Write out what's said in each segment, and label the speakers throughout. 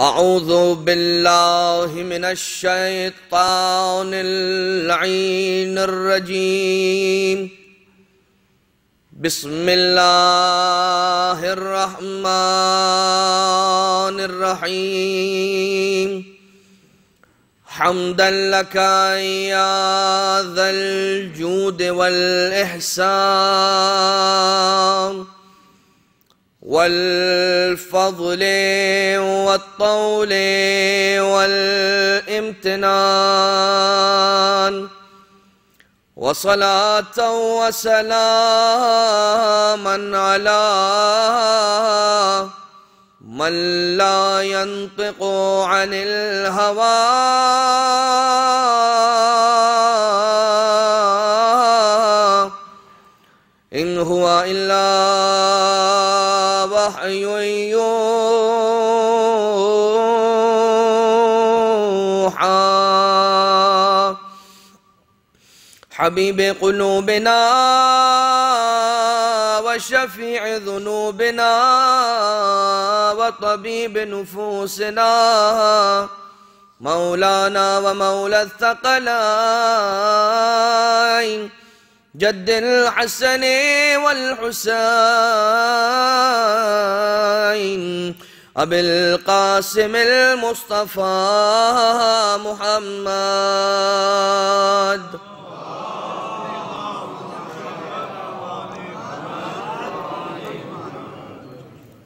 Speaker 1: اعوذ باللہ من الشیطان اللعین الرجیم بسم اللہ الرحمن الرحیم حمدا لک یا ذا الجود والاحسان والفضل والطول والامتنان وصلاة وسلاما على من لا ينطق عن الهوى إن هو إلا وحي يوحى حبيب قلوبنا وشفيع ذنوبنا وطبيب نفوسنا مولانا ومولى الثقلين جد الحسن والحسين أبي القاسم المصطفى محمد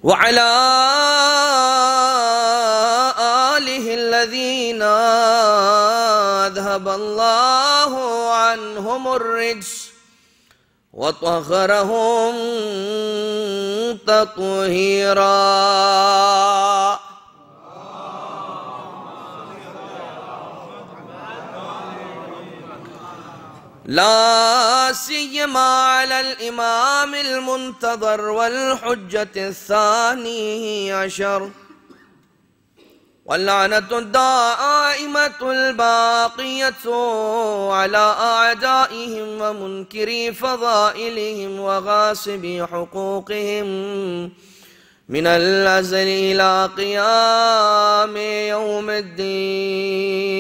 Speaker 1: وعلى آله الذين أذهب الله عنهم الرجس وطهرهم تطهيرا لا سيما على الإمام المنتظر والحجة الثاني عشر واللعنة الدائمة الباقية على أعدائهم ومنكري فضائلهم وغاصبي حقوقهم من الأزل إلى قيام يوم الدين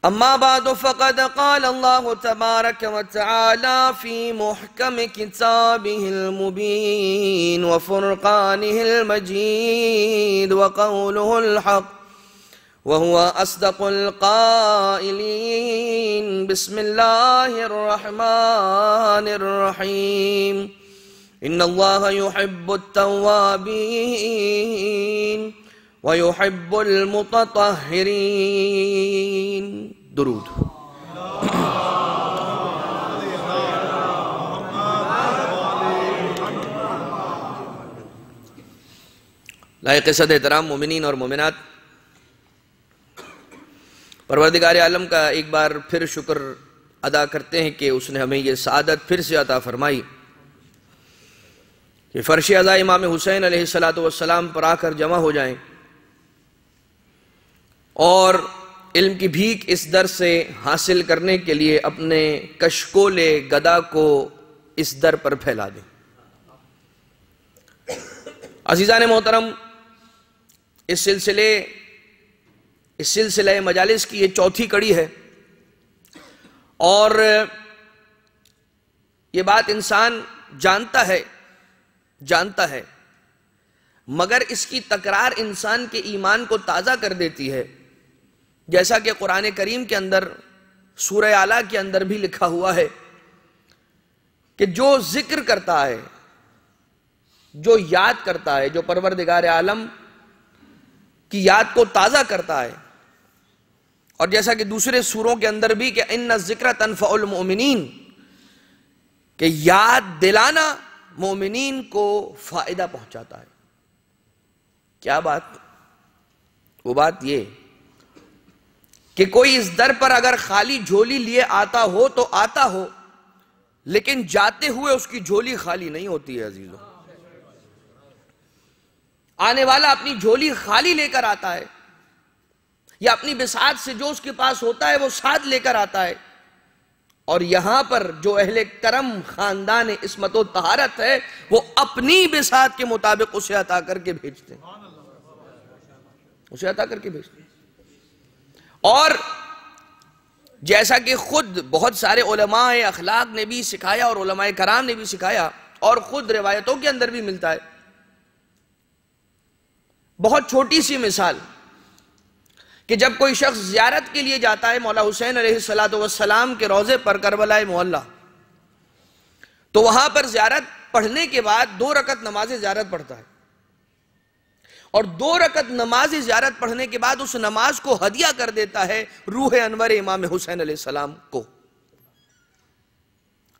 Speaker 1: أما بعد فقد قال الله تبارك وتعالى في محكم كتابه المبين وفرقانه المجيد وقوله الحق وهو أصدق القائلين بسم الله الرحمن الرحيم إن الله يحب التوابين ويحب المتطهرين درود لائق صد احترام مومنین اور مومنات، پروردگار عالم کا ایک بار پھر شکر ادا کرتے ہیں کہ اس نے ہمیں یہ سعادت پھر سے عطا فرمائی کہ فرش عزا امام حسین علیہ السلام پر آ کر جمع ہو جائیں اور علم کی بھیک اس در سے حاصل کرنے کے لیے اپنے کشکول گدا کو اس در پر پھیلا دیں۔ عزیزان محترم، اس سلسلہ مجالس کی یہ چوتھی کڑی ہے اور یہ بات انسان جانتا ہے مگر اس کی تکرار انسان کے ایمان کو تازہ کر دیتی ہے، جیسا کہ قرآن کریم کے اندر سورہ اعلیٰ کے اندر بھی لکھا ہوا ہے کہ جو ذکر کرتا ہے، جو یاد کرتا ہے، جو پروردگار عالم کی یاد کو تازہ کرتا ہے، اور جیسا کہ دوسرے سوروں کے اندر بھی کہ ان الذکر تنفع المؤمنین، کہ یاد دلانا مومنین کو فائدہ پہنچاتا ہے۔ کیا بات؟ وہ بات یہ کہ کوئی اس در پر اگر خالی جھولی لیے آتا ہو تو آتا ہو، لیکن جاتے ہوئے اس کی جھولی خالی نہیں ہوتی ہے عزیزوں۔ آنے والا اپنی جھولی خالی لے کر آتا ہے، یا اپنی بساط سے جو اس کے پاس ہوتا ہے وہ ساتھ لے کر آتا ہے، اور یہاں پر جو اہل کرم خاندان عصمت و طہارت ہے وہ اپنی بساط کے مطابق اسے عطا کر کے بھیجتے ہیں۔ اسے عطا کر کے بھیجتے ہیں۔ اور جیسا کہ خود بہت سارے علماء اخلاق نے بھی سکھایا اور علماء کرام نے بھی سکھایا اور خود روایتوں کے اندر بھی ملتا ہے، بہت چھوٹی سی مثال کہ جب کوئی شخص زیارت کے لیے جاتا ہے مولا حسین علیہ السلام کے روضے پر کربلا معلی، تو وہاں پر زیارت پڑھنے کے بعد 2 رکعت نماز زیارت پڑھتا ہے، اور 2 رکعت نماز زیارت پڑھنے کے بعد اس نماز کو ہدیہ کر دیتا ہے روح انور امام حسین علیہ السلام کو۔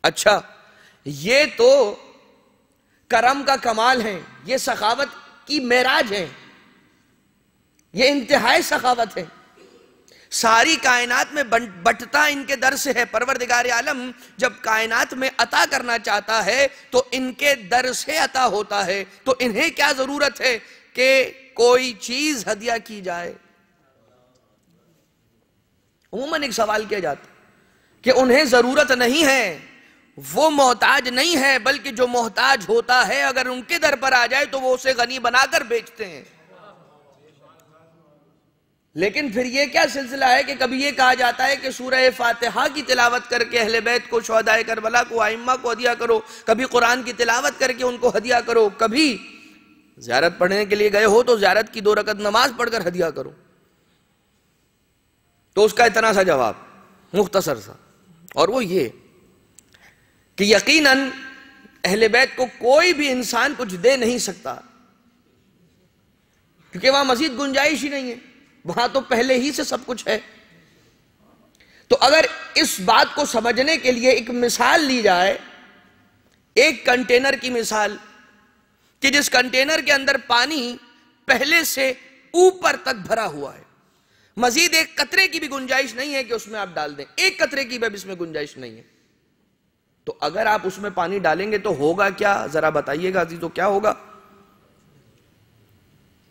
Speaker 1: اچھا، یہ تو کرم کا کمال ہے، یہ سخاوت کی معراج ہے، یہ انتہائی سخاوت ہے۔ ساری کائنات میں بٹتا ان کے در سے ہے۔ پروردگار عالم جب کائنات میں عطا کرنا چاہتا ہے تو ان کے در سے عطا ہوتا ہے، تو انہیں کیا ضرورت ہے کہ کوئی چیز ہدیہ کی جائے؟ عموماً ایک سوال کیا جاتا کہ انہیں ضرورت نہیں ہے، وہ محتاج نہیں ہے، بلکہ جو محتاج ہوتا ہے اگر ان کے در پر آ جائے تو وہ اسے غنی بنا کر بیچتے ہیں۔ لیکن پھر یہ کیا سلسلہ ہے کہ کبھی یہ کہا جاتا ہے کہ سورہ فاتحہ کی تلاوت کر کے اہل بیت کو، شہداء کربلا کو، ائمہ کو ہدیہ کرو، کبھی قرآن کی تلاوت کر کے ان کو ہدیہ کرو، کبھی زیارت پڑھنے کے لیے گئے ہو تو زیارت کی 2 رکعت نماز پڑھ کر ہدیہ کرو۔ تو اس کا اتنا سا جواب مختصر سا، اور وہ یہ کہ یقیناً اہل بیت کو کوئی بھی انسان کچھ دے نہیں سکتا، کیونکہ وہاں مزید گنجائش ہی نہیں ہے، وہاں تو پہلے ہی سے سب کچھ ہے۔ تو اگر اس بات کو سمجھنے کے لیے ایک مثال لی جائے، ایک کنٹینر کی مثال، کہ جس کنٹینر کے اندر پانی پہلے سے اوپر تک بھرا ہوا ہے، مزید ایک قطرے کی بھی گنجائش نہیں ہے کہ اس میں آپ ڈال دیں، ایک قطرے کی بھی اس میں گنجائش نہیں ہے، تو اگر آپ اس میں پانی ڈالیں گے تو ہوگا کیا؟ ذرا بتائیے گا عزیزو، کیا ہوگا؟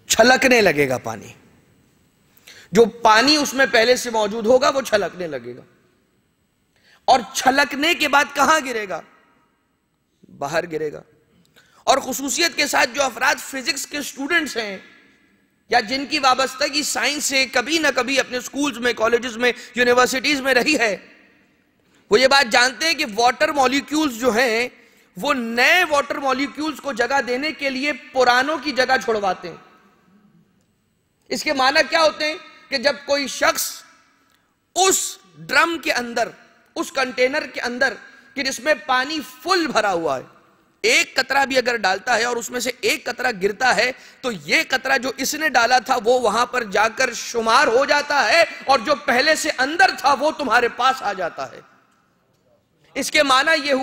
Speaker 1: چھلکنے لگے گا پانی۔ جو پانی اس میں پہلے سے موجود ہوگا وہ چھلکنے لگے گا، اور چھلکنے کے بعد کہاں گرے گا؟ باہر گرے گا۔ اور خصوصیت کے ساتھ جو افراد فزکس کے سٹوڈنٹس ہیں یا جن کی وابستگی سائنس سے کبھی نہ کبھی اپنے سکولز میں، کالجز میں، یونیورسٹیز میں رہی ہے، وہ یہ بات جانتے ہیں کہ واٹر مولیکیولز جو ہیں وہ نئے واٹر مولیکیولز کو جگہ دینے کے لیے پرانوں کی جگہ چھوڑواتے ہیں۔ اس کے معنی کیا ہوتے ہیں کہ جب کوئی شخص اس ڈرم کے اندر، اس کنٹینر کے اندر کہ جس میں پانی فل بھرا ہوا ہے، ایک قطرہ بھی اگر ڈالتا ہے اور اس میں سے ایک قطرہ گرتا ہے تو یہ قطرہ جو اس نے ڈالا تھا وہ وہاں پر جا کر شمار ہو جاتا ہے، اور جو پہلے سے اندر تھا وہ تمہارے پاس آ جاتا ہے۔ اس کے معنی یہ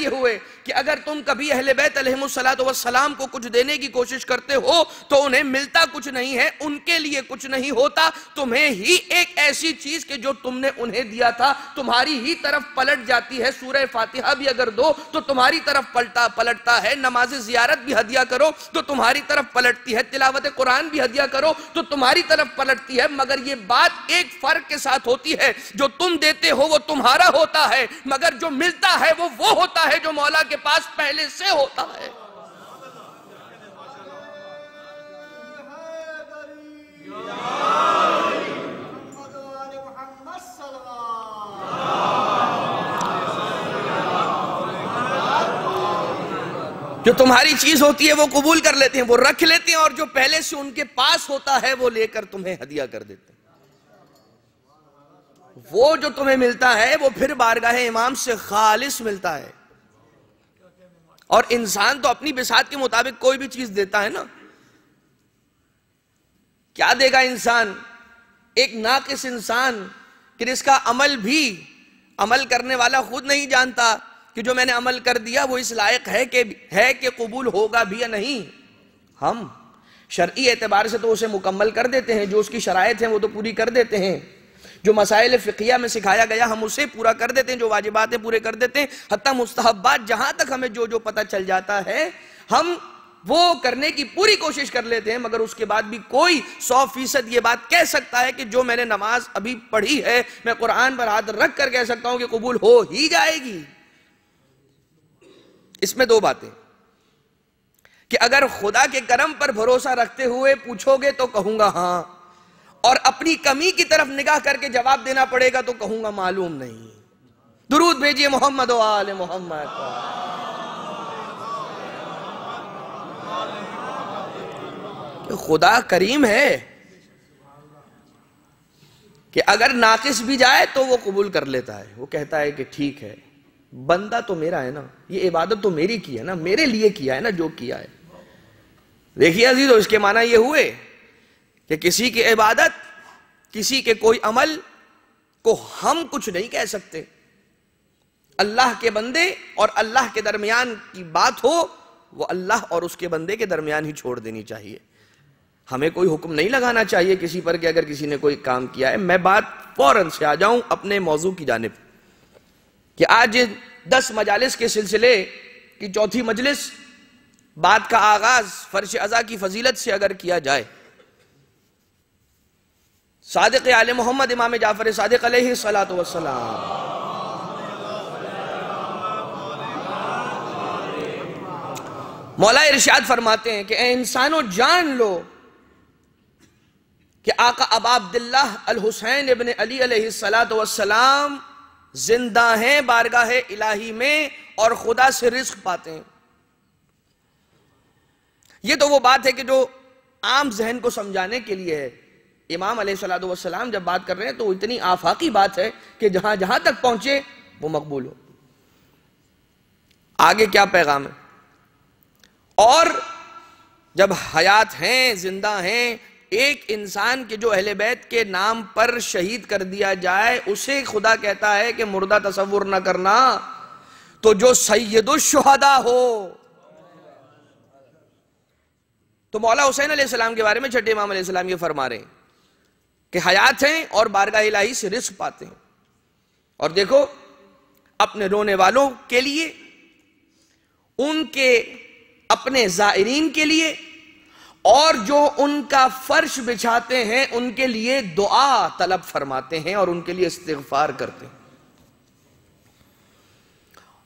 Speaker 1: ہوئے کہ اگر تم کبھی اہل بیت علیہم السلام کو کچھ دینے کی کوشش کرتے ہو تو انہیں ملتا کچھ نہیں ہے، ان کے لیے کچھ نہیں ہوتا، تمہیں ہی ایک ایسی چیز کہ جو تم نے انہیں دیا تھا تمہاری ہی طرف پلٹ جاتی ہے۔ سورہ فاتحہ بھی اگر دو تو تمہاری طرف پلٹتا ہے، نماز زیارت بھی ہدیہ کرو تو تمہاری طرف پلٹتی ہے، تلاوت قرآن بھی ہدیہ کرو تو تمہاری طرف پلٹتی ہے، مگر یہ بات ایک فرق کے ساتھ ہوتی ہے، جو تم دیتے ہو وہ تمہارا ہوتا ہے، مگر جو ملتا ہے وہ ہوتا ہے جو مولا کے پاس پہلے سے ہوتا ہے۔ جو تمہاری چیز ہوتی ہے وہ قبول کر لیتے ہیں، وہ رکھ لیتے ہیں، اور جو پہلے سے ان کے پاس ہوتا ہے وہ لے کر تمہیں ہدیہ کر دیتے ہیں۔ وہ جو تمہیں ملتا ہے وہ پھر بارگاہ امام سے خالص ملتا ہے، اور انسان تو اپنی بساط کے مطابق کوئی بھی چیز دیتا ہے نا۔ کیا دے گا انسان؟ ایک ناقص انسان کہ جس کا عمل کرنے والا خود نہیں جانتا کہ جو میں نے عمل کر دیا وہ اس لائق ہے کہ قبول ہوگا بھی یا نہیں۔ ہم شرعی اعتبار سے تو اسے مکمل کر دیتے ہیں، جو اس کی شرائط ہیں وہ تو پوری کر دیتے ہیں، جو مسائل فقہیہ میں سکھایا گیا ہم اسے پورا کر دیتے ہیں، جو واجبات ہیں پورے کر دیتے ہیں، حتیٰ مستحبات جہاں تک ہمیں جو پتہ چل جاتا ہے ہم وہ کرنے کی پوری کوشش کر لیتے ہیں، مگر اس کے بعد بھی کوئی 100% یہ بات کہہ سکتا ہے کہ جو میں نے نماز ابھی پڑھی ہے میں قرآن پر ہاتھ رکھ کر کہہ سکتا ہوں کہ قبول ہو ہی جائے گی۔ اس میں 2 باتیں، کہ اگر خدا کے کرم پر بھروسہ رکھتے ہوئے پوچھو گے تو کہوں گا ہاں، اور اپنی کمی کی طرف نگاہ کر کے جواب دینا پڑے گا تو کہوں گا معلوم نہیں۔ درود بھیجئے محمد و آل محمد۔ خدا کریم ہے کہ اگر ناقص بھی جائے تو وہ قبول کر لیتا ہے، وہ کہتا ہے کہ ٹھیک ہے، بندہ تو میرا ہے نا، یہ عبادت تو میری کی ہے نا، میرے لیے کیا ہے نا جو کیا ہے۔ دیکھیے عزیزو، اس کے معنی یہ ہوئے کہ کسی کی عبادت، کسی کے کوئی عمل کو ہم کچھ نہیں کہہ سکتے۔ اللہ کے بندے اور اللہ کے درمیان کی بات ہو، وہ اللہ اور اس کے بندے کے درمیان ہی چھوڑ دینی چاہیے۔ ہمیں کوئی حکم نہیں لگانا چاہیے کسی پر کہ اگر کسی نے کوئی کام کیا ہے۔ میں بات فوراً سے آ جاؤں اپنے موضوع کی جانب کہ آج 10 مجالس کے سلسلے کی چوتھی مجلس، بات کا آغاز فرش ازا کی فضیلت سے اگر کیا جائے، صادق آل محمد امام جعفر صادق علیہ السلام مولا ارشاد فرماتے ہیں کہ اے انسانو جان لو کہ آقا ابا عبداللہ الحسین ابن علی علیہ السلام زندہ ہیں بارگاہ الہی میں اور خدا سے رزق پاتے ہیں۔ یہ تو وہ بات ہے کہ جو عام ذہن کو سمجھانے کے لیے ہے۔ امام علیہ السلام جب بات کر رہے ہیں تو اتنی آفاقی بات ہے کہ جہاں جہاں تک پہنچے وہ مقبول ہو۔ آگے کیا پیغام ہے؟ اور جب حیات ہیں، زندہ ہیں، ایک انسان کے جو اہل بیت کے نام پر شہید کر دیا جائے اسے خدا کہتا ہے کہ مردہ تصور نہ کرنا، تو جو سید الشہداء ہو۔ تو مولا حسین علیہ السلام کے بارے میں چھٹے امام علیہ السلام یہ فرما رہے ہیں کہ حیات ہیں اور بارگاہ الہی سے رزق پاتے ہیں۔ اور دیکھو، اپنے رونے والوں کے لیے، ان کے اپنے زائرین کے لیے، اور جو ان کا فرش بچھاتے ہیں ان کے لیے دعا طلب فرماتے ہیں اور ان کے لیے استغفار کرتے ہیں۔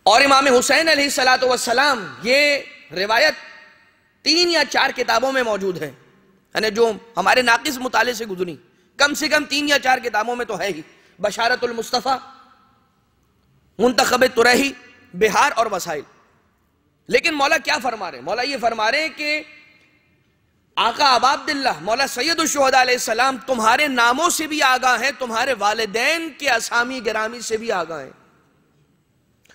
Speaker 1: اور امام حسین علیہ السلام، یہ روایت 3 یا 4 کتابوں میں موجود ہے، یعنی جو ہمارے ناقص مطالعے سے گزری، کم سے کم 3 یا 4 کتابوں میں تو ہے ہی۔ بشارت المصطفیٰ، منتخب طریحی، بہار اور وسائل۔ لیکن مولا کیا فرما رہے ہیں؟ مولا یہ فرما رہے ہیں کہ آقا ابا عبداللہ مولا سید الشہداء علیہ السلام تمہارے ناموں سے بھی آگاہ ہیں، تمہارے والدین کے اسامی گرامی سے بھی آگاہ ہیں۔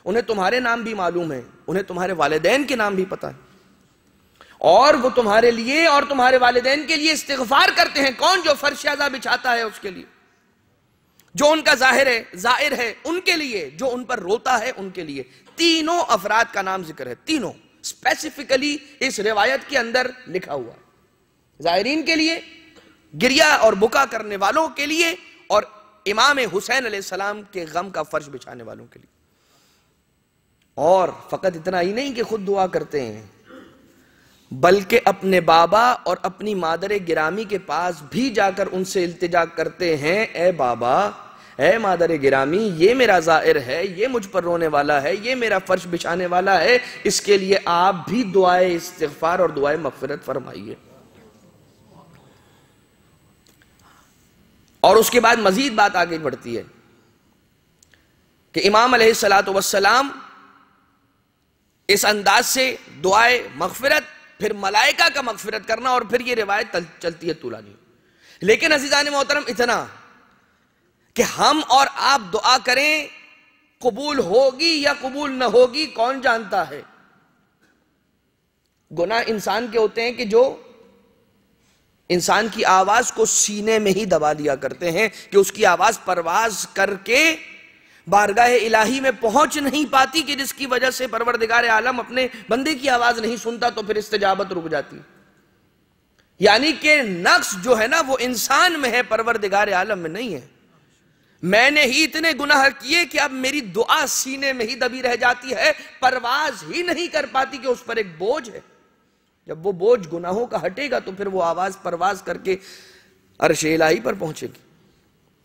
Speaker 1: انہیں تمہارے نام بھی معلوم ہیں، انہیں تمہارے والدین کے نام بھی پتہ ہے، اور وہ تمہارے لیے اور تمہارے والدین کے لیے استغفار کرتے ہیں۔ کون؟ جو فرش ازا بچھاتا ہے اس کے لیے، جو ان کا زائر ہے ان کے لیے، جو ان پر روتا ہے ان کے لیے۔ تینوں افراد کا نام ذکر ہے، تینوں اسپیسیفکلی اس روایت کے اندر لکھا ہوا ہے۔ زائرین کے لیے، گریہ اور بکا کرنے والوں کے لیے، اور امام حسین علیہ السلام کے غم کا فرش بچھانے والوں کے لیے۔ اور فقط اتنا ہی نہیں کہ خود دعا کرتے ہیں، بلکہ اپنے بابا اور اپنی مادر گرامی کے پاس بھی جا کر ان سے التجا کرتے ہیں، اے بابا، اے مادر گرامی، یہ میرا زائر ہے، یہ مجھ پر رونے والا ہے، یہ میرا فرش بچھانے والا ہے، اس کے لیے آپ بھی دعائے استغفار اور دعائے مغفرت فرمائیے۔ اور اس کے بعد مزید بات آگے بڑھتی ہے کہ امام علیہ السلام اس انداز سے دعائے مغفرت، پھر ملائکہ کا مغفرت کرنا، اور پھر یہ روایت چلتی ہے طولانی۔ لیکن عزیزان محترم، اتنا کہ ہم اور آپ دعا کریں، قبول ہوگی یا قبول نہ ہوگی کون جانتا ہے۔ گناہ انسان کے ہوتے ہیں کہ جو انسان کی آواز کو سینے میں ہی دبا دیا کرتے ہیں، کہ اس کی آواز پرواز کر کے بارگاہ الہی میں پہنچ نہیں پاتی، کہ جس کی وجہ سے پروردگار عالم اپنے بندے کی آواز نہیں سنتا، تو پھر استجابت رک جاتی۔ یعنی کہ نقص جو ہے نا وہ انسان میں ہے، پروردگار عالم میں نہیں ہے۔ میں نے ہی اتنے گناہ کیے کہ اب میری دعا سینے میں ہی دبی رہ جاتی ہے، پرواز ہی نہیں کر پاتی، کہ اس پر ایک بوجھ ہے۔ جب وہ بوجھ گناہوں کا ہٹے گا تو پھر وہ آواز پرواز کر کے عرش الہی پر پہنچے گی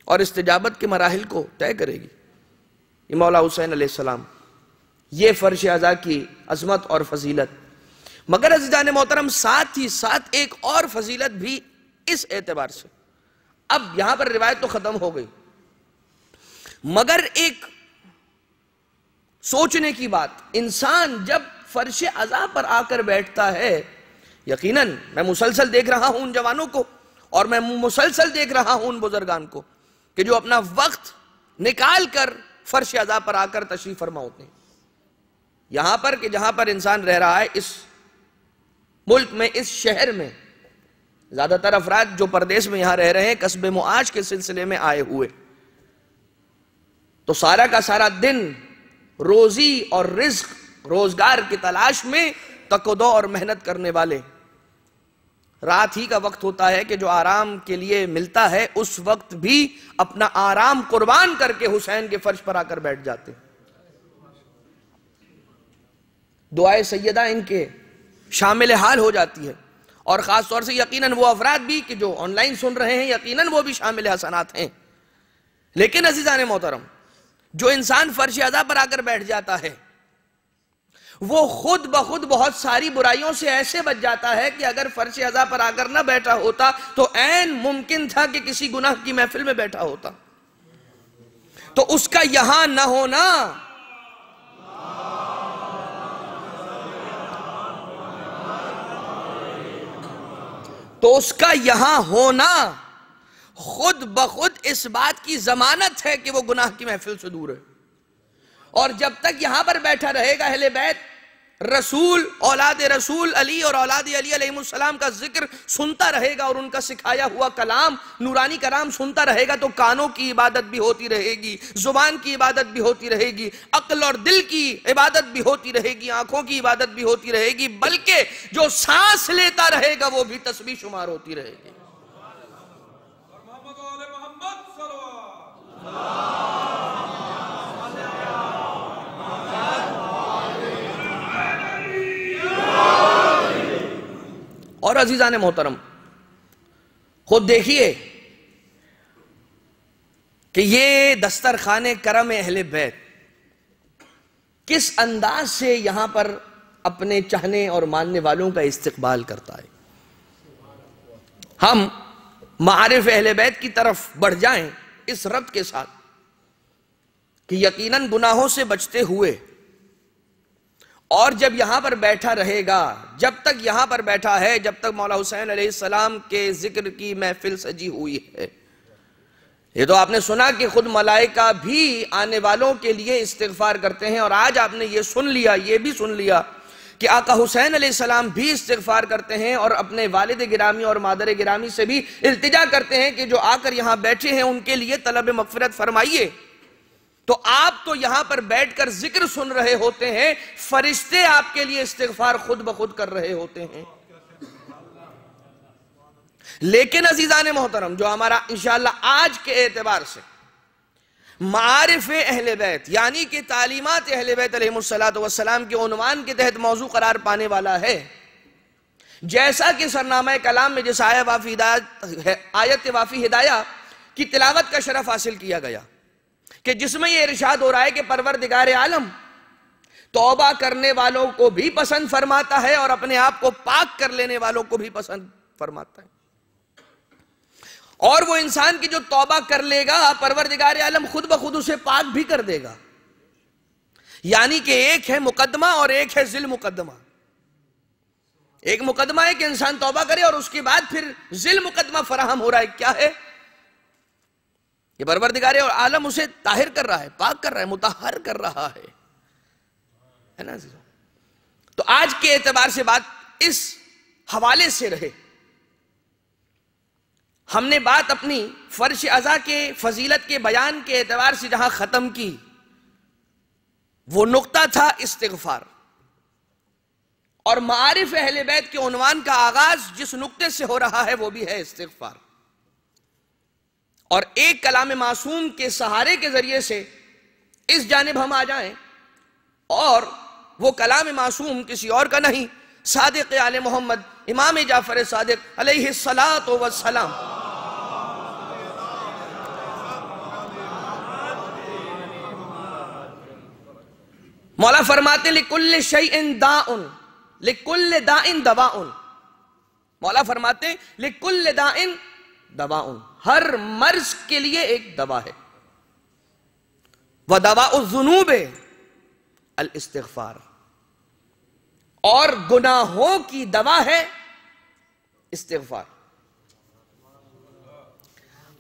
Speaker 1: اور استجابت کے مراحل کو طے کرے گی۔ مولا حسین علیہ السلام، یہ فرش ازا کی عظمت اور فضیلت۔ مگر عزیزان محترم ساتھ ہی ساتھ ایک اور فضیلت بھی اس اعتبار سے، اب یہاں پر روایت تو ختم ہو گئی، مگر ایک سوچنے کی بات، انسان جب فرش عزا پر آ کر بیٹھتا ہے، یقیناً میں مسلسل دیکھ رہا ہوں ان جوانوں کو، اور میں مسلسل دیکھ رہا ہوں ان بزرگان کو کہ جو اپنا وقت نکال کر فرش عزا پر آ کر تشریف فرما ہوتے ہیں. یہاں پر کہ جہاں پر انسان رہ رہا ہے، اس ملک میں، اس شہر میں، زیادہ تر افراد جو پردیس میں یہاں رہ رہے ہیں کسب معاش کے سلسلے میں آئے ہوئے، تو سارا کا سارا دن روزی اور رزق، روزگار کی تلاش میں تک و دو اور محنت کرنے والے، رات ہی کا وقت ہوتا ہے کہ جو آرام کے لیے ملتا ہے اس وقت بھی اپنا آرام قربان کر کے حسین کے فرش پر آ کر بیٹھ جاتے. دعائے سیدہ ان کے شامل حال ہو جاتی ہے، اور خاص طور سے یقیناً وہ افراد بھی کہ جو آن لائن سن رہے ہیں، یقیناً وہ بھی شامل حسنات ہیں. لیکن عزیزان محترم، جو انسان فرش عزا پر آ کر بیٹھ جاتا ہے وہ خود بخود بہت ساری برائیوں سے ایسے بچ جاتا ہے کہ اگر فرش عزا پر آ کر نہ بیٹھا ہوتا تو عین ممکن تھا کہ کسی گناہ کی محفل میں بیٹھا ہوتا. تو اس کا یہاں نہ ہونا، تو اس کا یہاں ہونا خود بخود اس بات کی ضمانت ہے کہ وہ گناہ کی محفل سے دور ہے. اور جب تک یہاں پر بیٹھا رہے گا، اہل بیت، رسول، اولاد رسول علی اور اولاد علی علیہ السلام کا ذکر سنتا رہے گا اور ان کا سکھایا ہوا کلام، نورانی کلام سنتا رہے گا، تو کانوں کی عبادت بھی ہوتی رہے گی، زبان کی عبادت بھی ہوتی رہے گی، عقل اور دل کی عبادت بھی ہوتی رہے گی، آنکھوں کی عبادت بھی ہوتی رہے گی، بلکہ جو سانس لیتا رہے گا وہ بھی تسبیح شمار ہوتی رہے گی. اور عزیزان محترم، خود دیکھیے کہ یہ دسترخوان کرم اہل بیت کس انداز سے یہاں پر اپنے چاہنے اور ماننے والوں کا استقبال کرتا ہے. ہم معارف اہل بیت کی طرف بڑھ جائیں اس ربط کے ساتھ کہ یقیناً گناہوں سے بچتے ہوئے، اور جب یہاں پر بیٹھا رہے گا، جب تک یہاں پر بیٹھا ہے، جب تک مولا حسین علیہ السلام کے ذکر کی محفل سجی ہوئی ہے. یہ تو آپ نے سنا کہ خود ملائکہ بھی آنے والوں کے لیے استغفار کرتے ہیں، اور آج آپ نے یہ سن لیا، یہ بھی سن لیا کہ آقا حسین علیہ السلام بھی استغفار کرتے ہیں اور اپنے والد گرامی اور مادر گرامی سے بھی التجا کرتے ہیں کہ جو آ کر یہاں بیٹھے ہیں ان کے لیے طلب مغفرت فرمائیے. تو آپ تو یہاں پر بیٹھ کر ذکر سن رہے ہوتے ہیں، فرشتے آپ کے لیے استغفار خود بخود کر رہے ہوتے ہیں. لیکن عزیزان محترم، جو ہمارا انشاءاللہ آج کے اعتبار سے معارف اہل بیت یعنی کہ تعلیمات اہل بیت علیہ السلام کے عنوان کے تحت موضوع قرار پانے والا ہے، جیسا کہ سرنامہ کلام میں جس آیت وافی ہدایہ کی تلاوت کا شرف حاصل کیا گیا کہ جس میں یہ ارشاد ہو رہا ہے کہ پروردگار عالم توبہ کرنے والوں کو بھی پسند فرماتا ہے اور اپنے آپ کو پاک کر لینے والوں کو بھی پسند فرماتا ہے. اور وہ انسان کی جو توبہ کر لے گا پروردگار عالم خود بخود اسے پاک بھی کر دے گا. یعنی کہ ایک ہے مقدمہ اور ایک ہے ذل مقدمہ. ایک مقدمہ ہے کہ انسان توبہ کرے اور اس کے بعد پھر ذل مقدمہ فراہم ہو رہا ہے. کیا ہے یہ؟ پروردگار عالم اسے طاہر کر رہا ہے، پاک کر رہا ہے، مطہر کر رہا ہے نا عزیزو. تو آج کے اعتبار سے بات اس حوالے سے رہے. ہم نے بات اپنی فرش عزا کے فضیلت کے بیان کے اعتبار سے جہاں ختم کی، وہ نقطہ تھا استغفار، اور معارف اہل بیت کے عنوان کا آغاز جس نقطے سے ہو رہا ہے وہ بھی ہے استغفار. اور ایک کلام معصوم کے سہارے کے ذریعے سے اس جانب ہم آ جائیں، اور وہ کلام معصوم کسی اور کا نہیں، صادق آل محمد امام جعفر صادق علیہ السلام. مولا فرماتے لِكُلِّ شَيْءٍ دَاءٌ لِكُلِّ دَاءٍ دَوَاءٌ، مولا فرماتے ہیں لِكُلِّ دَاءٍ دَوَاءٌ، ہر مرض کے لیے ایک دوا ہے. وَدَوَاءُ الذُّنُوبِ الاستغفار، اور گناہوں کی دوا ہے استغفار.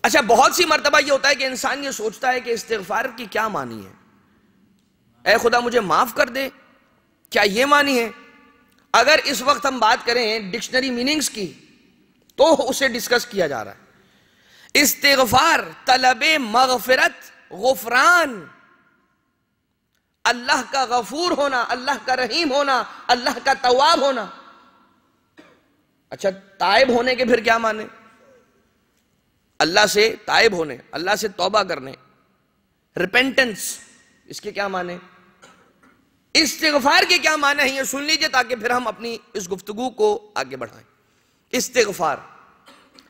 Speaker 1: اچھا، بہت سی مرتبہ یہ ہوتا ہے کہ انسان یہ سوچتا ہے کہ استغفار کی کیا معنی ہے، اے خدا مجھے معاف کر دے، کیا یہ معنی ہے؟ اگر اس وقت ہم بات کریں ڈکشنری میننگز کی تو اسے ڈسکس کیا جا رہا ہے. استغفار طلب مغفرت، غفران، اللہ کا غفور ہونا، اللہ کا رحیم ہونا، اللہ کا تواب ہونا. اچھا، تائب ہونے کے پھر کیا معنی؟ اللہ سے تائب ہونے، اللہ سے توبہ کرنے، ریپینٹنس، اس کے کیا معنی؟ استغفار کے کیا معنی ہیں یہ سن لیجئے تاکہ پھر ہم اپنی اس گفتگو کو آگے بڑھائیں. استغفار،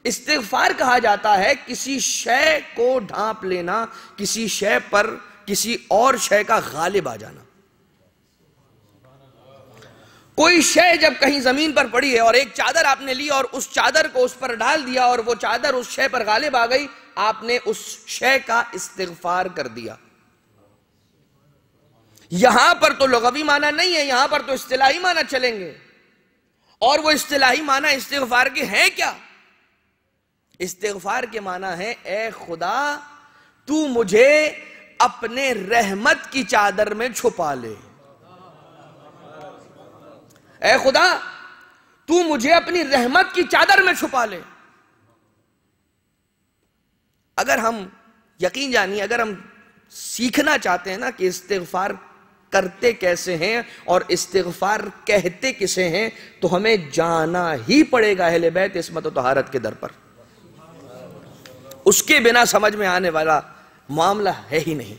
Speaker 1: استغفار کہا جاتا ہے کسی شے کو ڈھانپ لینا، کسی شے پر کسی اور شے کا غالب آ جانا. کوئی شے جب کہیں زمین پر پڑی ہے اور ایک چادر آپ نے لی اور اس چادر کو اس پر ڈال دیا اور وہ چادر اس شے پر غالب آ گئی، آپ نے اس شے کا استغفار کر دیا. یہاں پر تو لغوی معنی نہیں ہے، یہاں پر تو اصطلاحی معنی چلیں گے. اور وہ اصطلاحی معنی استغفار کے ہیں کیا؟ استغفار کے معنی ہے اے خدا تو مجھے اپنے رحمت کی چادر میں چھپا لے. اے خدا تو مجھے اپنی رحمت کی چادر میں چھپا لے. اگر ہم یقین جانیے، اگر ہم سیکھنا چاہتے ہیں نا کہ استغفار کرتے کیسے ہیں اور استغفار کہتے کسے ہیں، تو ہمیں جانا ہی پڑے گا اہل بیت عصمت و طہارت کے در پر. اس کے بنا سمجھ میں آنے والا معاملہ ہے ہی نہیں.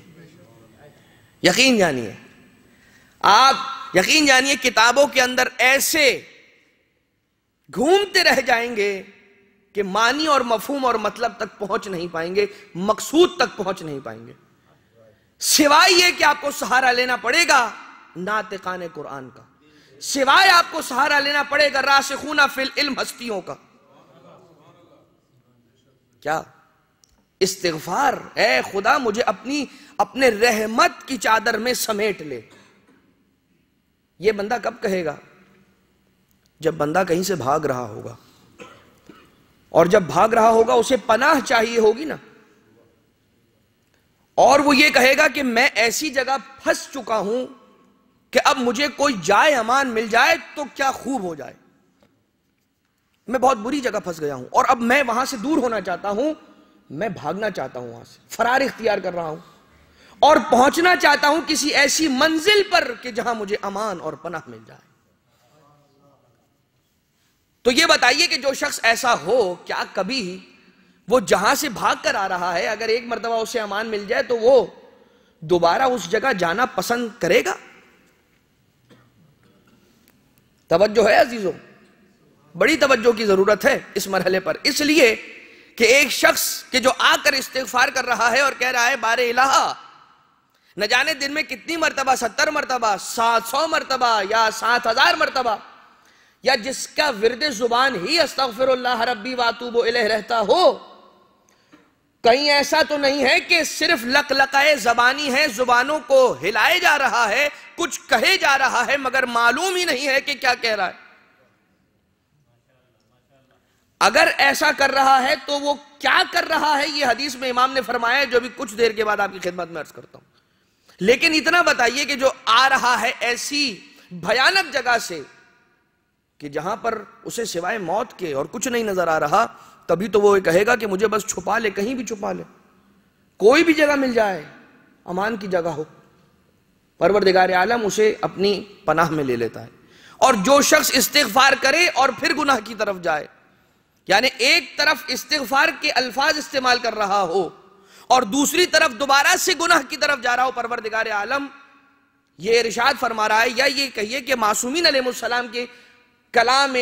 Speaker 1: یقین جانیے، آپ یقین جانیے کتابوں کے اندر ایسے گھومتے رہ جائیں گے کہ معنی اور مفہوم اور مطلب تک پہنچ نہیں پائیں گے، مقصود تک پہنچ نہیں پائیں گے، سوائے یہ کہ آپ کو سہارا لینا پڑے گا ناطقان قرآن کا، سوائے آپ کو سہارا لینا پڑے گا راسخون فی العلم ہستیوں کا. کیا؟ استغفار، اے خدا مجھے اپنے رحمت کی چادر میں سمیٹ لے. یہ بندہ کب کہے گا؟ جب بندہ کہیں سے بھاگ رہا ہوگا، اور جب بھاگ رہا ہوگا اسے پناہ چاہیے ہوگی نا، اور وہ یہ کہے گا کہ میں ایسی جگہ پھنس چکا ہوں کہ اب مجھے کوئی جائے امان مل جائے تو کیا خوب ہو جائے. میں بہت بری جگہ پھنس گیا ہوں اور اب میں وہاں سے دور ہونا چاہتا ہوں، میں بھاگنا چاہتا ہوں، وہاں سے فرار اختیار کر رہا ہوں اور پہنچنا چاہتا ہوں کسی ایسی منزل پر کہ جہاں مجھے امان اور پناہ مل جائے. تو یہ بتائیے کہ جو شخص ایسا ہو، کیا کبھی وہ جہاں سے بھاگ کر آ رہا ہے اگر ایک مرتبہ اسے امان مل جائے تو وہ دوبارہ اس جگہ جانا پسند کرے گا؟ توجہ ہے عزیزوں، بڑی توجہ کی ضرورت ہے اس مرحلے پر. اس لیے کہ ایک شخص کہ جو آ کر استغفار کر رہا ہے اور کہہ رہا ہے بار الہ، نہ جانے دن میں کتنی مرتبہ، 70 مرتبہ، 700 مرتبہ یا 7000 مرتبہ، یا جس کا ورد زبان ہی استغفر اللہ ربی واتوب الیہ رہتا ہو، کہیں ایسا تو نہیں ہے کہ صرف لقلقائے زبانی ہے، زبانوں کو ہلائے جا رہا ہے، کچھ کہے جا رہا ہے مگر معلوم ہی نہیں ہے کہ کیا کہہ رہا ہے. اگر ایسا کر رہا ہے تو وہ کیا کر رہا ہے یہ حدیث میں امام نے فرمایا ہے، جو بھی کچھ دیر کے بعد آپ کی خدمت میں عرض کرتا ہوں. لیکن اتنا بتائیے کہ جو آ رہا ہے ایسی بھیانک جگہ سے کہ جہاں پر اسے سوائے موت کے اور کچھ نہیں نظر آ رہا، تبھی تو وہ کہے گا کہ مجھے بس چھپا لے، کہیں بھی چھپا لے، کوئی بھی جگہ مل جائے، امان کی جگہ ہو. پروردگار عالم اسے اپنی پناہ میں لے لیتا ہے. اور جو شخص استغفار کرے اور پھر گناہ کی طرف جائے، یعنی ایک طرف استغفار کے الفاظ استعمال کر رہا ہو اور دوسری طرف دوبارہ سے گناہ کی طرف جا رہا ہو، پروردگار عالم یہ ارشاد فرما رہا ہے، یا یہ کہیے کہ معصومین علیہ السلام کے کلام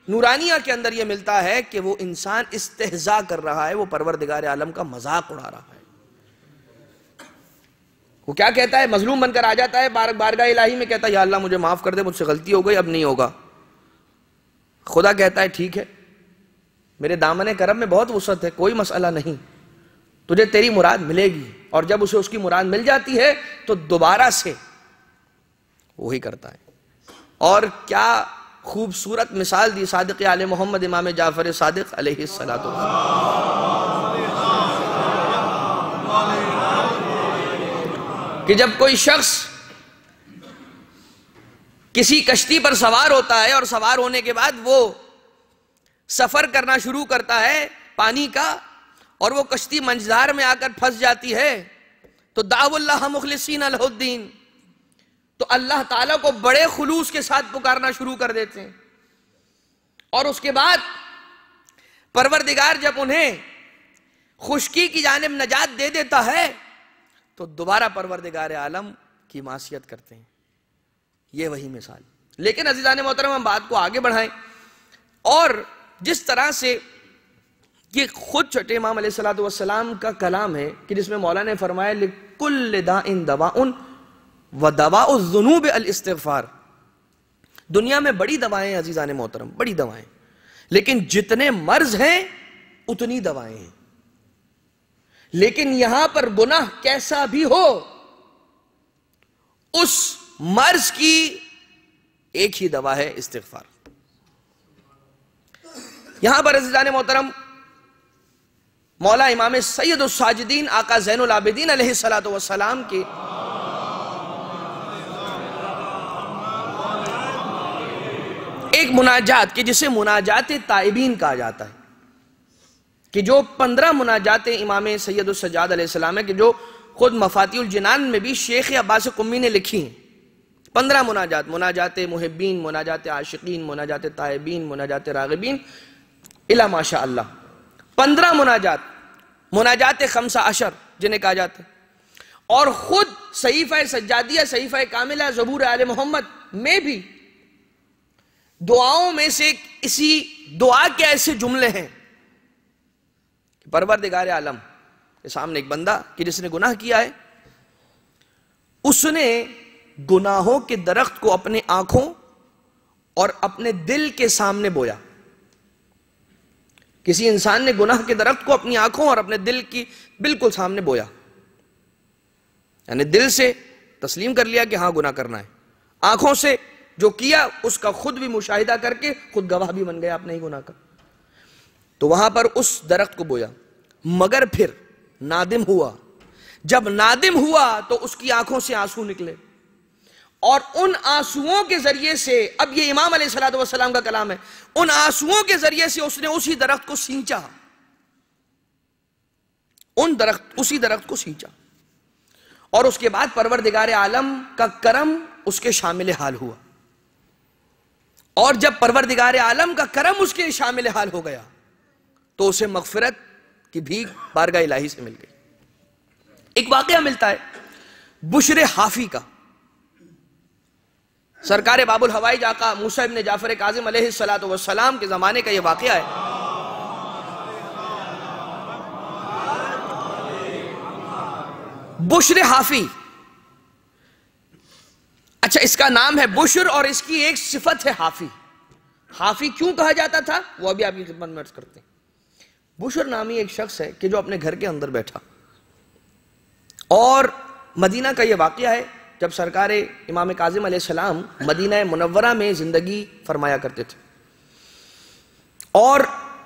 Speaker 1: نورانیہ کے اندر یہ ملتا ہے کہ وہ انسان استہزاء کر رہا ہے، وہ پروردگار عالم کا مذاق اڑا رہا ہے. وہ کیا کہتا ہے؟ مظلوم بن کر آ جاتا ہے بارگاہ الہی میں، کہتا ہے یا اللہ مجھے معاف کر دے، مجھ سے غلطی ہو گئی، اب نہیں ہوگا۔ خدا کہتا ہے ٹھیک ہے، میرے دامن کرم میں بہت وسعت ہے، کوئی مسئلہ نہیں، تجھے تیری مراد ملے گی۔ اور جب اسے اس کی مراد مل جاتی ہے تو دوبارہ سے وہی کرتا ہے۔ اور کیا خوبصورت مثال دی صادق آل محمد امام جعفر صادق علیہ السلام، کہ جب کوئی شخص کسی کشتی پر سوار ہوتا ہے اور سوار ہونے کے بعد وہ سفر کرنا شروع کرتا ہے پانی کا، اور وہ کشتی منجدار میں آ کر پھنس جاتی ہے، تو دعو اللہ مخلصین لہ الدین، تو اللہ تعالیٰ کو بڑے خلوص کے ساتھ پکارنا شروع کر دیتے ہیں۔ اور اس کے بعد پروردگار جب انہیں خشکی کی جانب نجات دے دیتا ہے تو دوبارہ پروردگار عالم کی معصیت کرتے ہیں۔ یہ وہی مثال۔ لیکن عزیزان محترم، ہم بات کو آگے بڑھائیں، اور جس طرح سے یہ خود چھٹے امام علیہ السلام کا کلام ہے کہ جس میں مولا نے فرمایا لِكُلِّ دَاءٍ دَوَاءٌ وَدَوَاءُ الذُّنُوبِ الاستغفار۔ دنیا میں بڑی دوائیں ہیں عزیزان محترم، بڑی دوائیں، لیکن جتنے مرض ہیں اتنی دوائیں ہیں۔ لیکن یہاں پر گناہ کیسا بھی ہو، اس مرض کی ایک ہی دوا ہے، استغفار۔ یہاں پر عزیزان محترم مولا امام سید الساجدین آقا زین العابدین علیہ السلام کے ایک مناجات، کہ جسے مناجات تائبین کہا جاتا ہے، کہ جو 15 مناجات امام سید السجاد علیہ السلام ہے، کہ جو خود مفاتیح الجنان میں بھی شیخ عباس قمی نے لکھی ہیں۔ 15 مناجات، مناجات محبین، مناجات عاشقین، مناجات تائبین، مناجات راغبین، الا ماشاء اللہ 15 مناجات، مناجات 15 جنہیں کہا جاتا ہے۔ اور خود صحیفہ سجادیہ، صحیفہ کاملہ، زبور آل محمد میں بھی دعاؤں میں سے اسی دعا کے ایسے جملے ہیں کہ پروردگار عالم کے سامنے ایک بندہ کہ جس نے گناہ کیا ہے، اس نے گناہوں کے درخت کو اپنے آنکھوں اور اپنے دل کے سامنے بویا۔ کسی انسان نے گناہ کے درخت کو اپنی آنکھوں اور اپنے دل کی بالکل سامنے بویا، یعنی دل سے تسلیم کر لیا کہ ہاں گناہ کرنا ہے، آنکھوں سے جو کیا اس کا خود بھی مشاہدہ کر کے خود گواہ بھی بن گیا اپنے ہی گناہ کا۔ تو وہاں پر اس درخت کو بویا، مگر پھر نادم ہوا۔ جب نادم ہوا تو اس کی آنکھوں سے آنسو نکلے، اور ان آنسوؤں کے ذریعے سے، اب یہ امام علیہ السلام کا کلام ہے، ان آنسوؤں کے ذریعے سے اس نے اسی درخت کو سینچا، اسی درخت کو سینچا۔ اور اس کے بعد پروردگار عالم کا کرم اس کے شامل حال ہوا، اور جب پروردگار عالم کا کرم اس کے شامل حال ہو گیا تو اسے مغفرت کی بھیک بارگاہ الہی سے مل گئی۔ ایک واقعہ ملتا ہے بشر حافی کا، سرکار باب الحوائج آقا موسیٰ ابن جعفر کاظم علیہ السلام کے زمانے کا یہ واقعہ ہے۔ بشر حافی، اچھا اس کا نام ہے بشر اور اس کی ایک صفت ہے حافی۔ حافی کیوں کہا جاتا تھا وہ ابھی آپ کی خدمت میں عرض کرتے ہیں۔ بشر نامی ایک شخص ہے کہ جو اپنے گھر کے اندر بیٹھا، اور مدینہ کا یہ واقعہ ہے جب سرکار امام کاظم علیہ السلام مدینہ منورہ میں زندگی فرمایا کرتے تھے، اور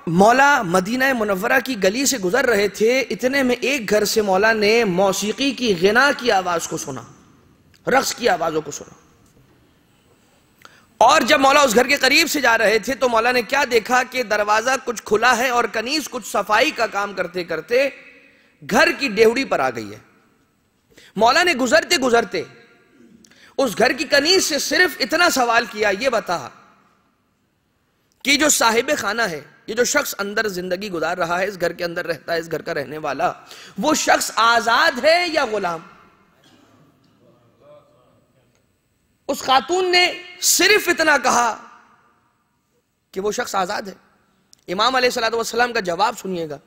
Speaker 1: مولا مدینہ منورہ کی گلی سے گزر رہے تھے، اتنے میں ایک گھر سے مولا نے موسیقی کی غنا کی آواز کو سنا، رقص کی آوازوں کو سنا۔ اور جب مولا اس گھر کے قریب سے جا رہے تھے تو مولا نے کیا دیکھا کہ دروازہ کچھ کھلا ہے اور کنیز کچھ صفائی کا کام کرتے کرتے گھر کی ڈیوڑی پر آ گئی ہے۔ مولا نے گزرتے گزرتے اس گھر کی کنیز سے صرف اتنا سوال کیا، یہ بتا کہ جو صاحب خانہ ہے، یہ جو شخص اندر زندگی گزار رہا ہے، اس گھر کے اندر رہتا ہے، اس گھر کا رہنے والا، وہ شخص آزاد ہے یا غلام؟ اس خاتون نے صرف اتنا کہا کہ وہ شخص آزاد ہے۔ امام علیہ السلام کا جواب سنیے گا۔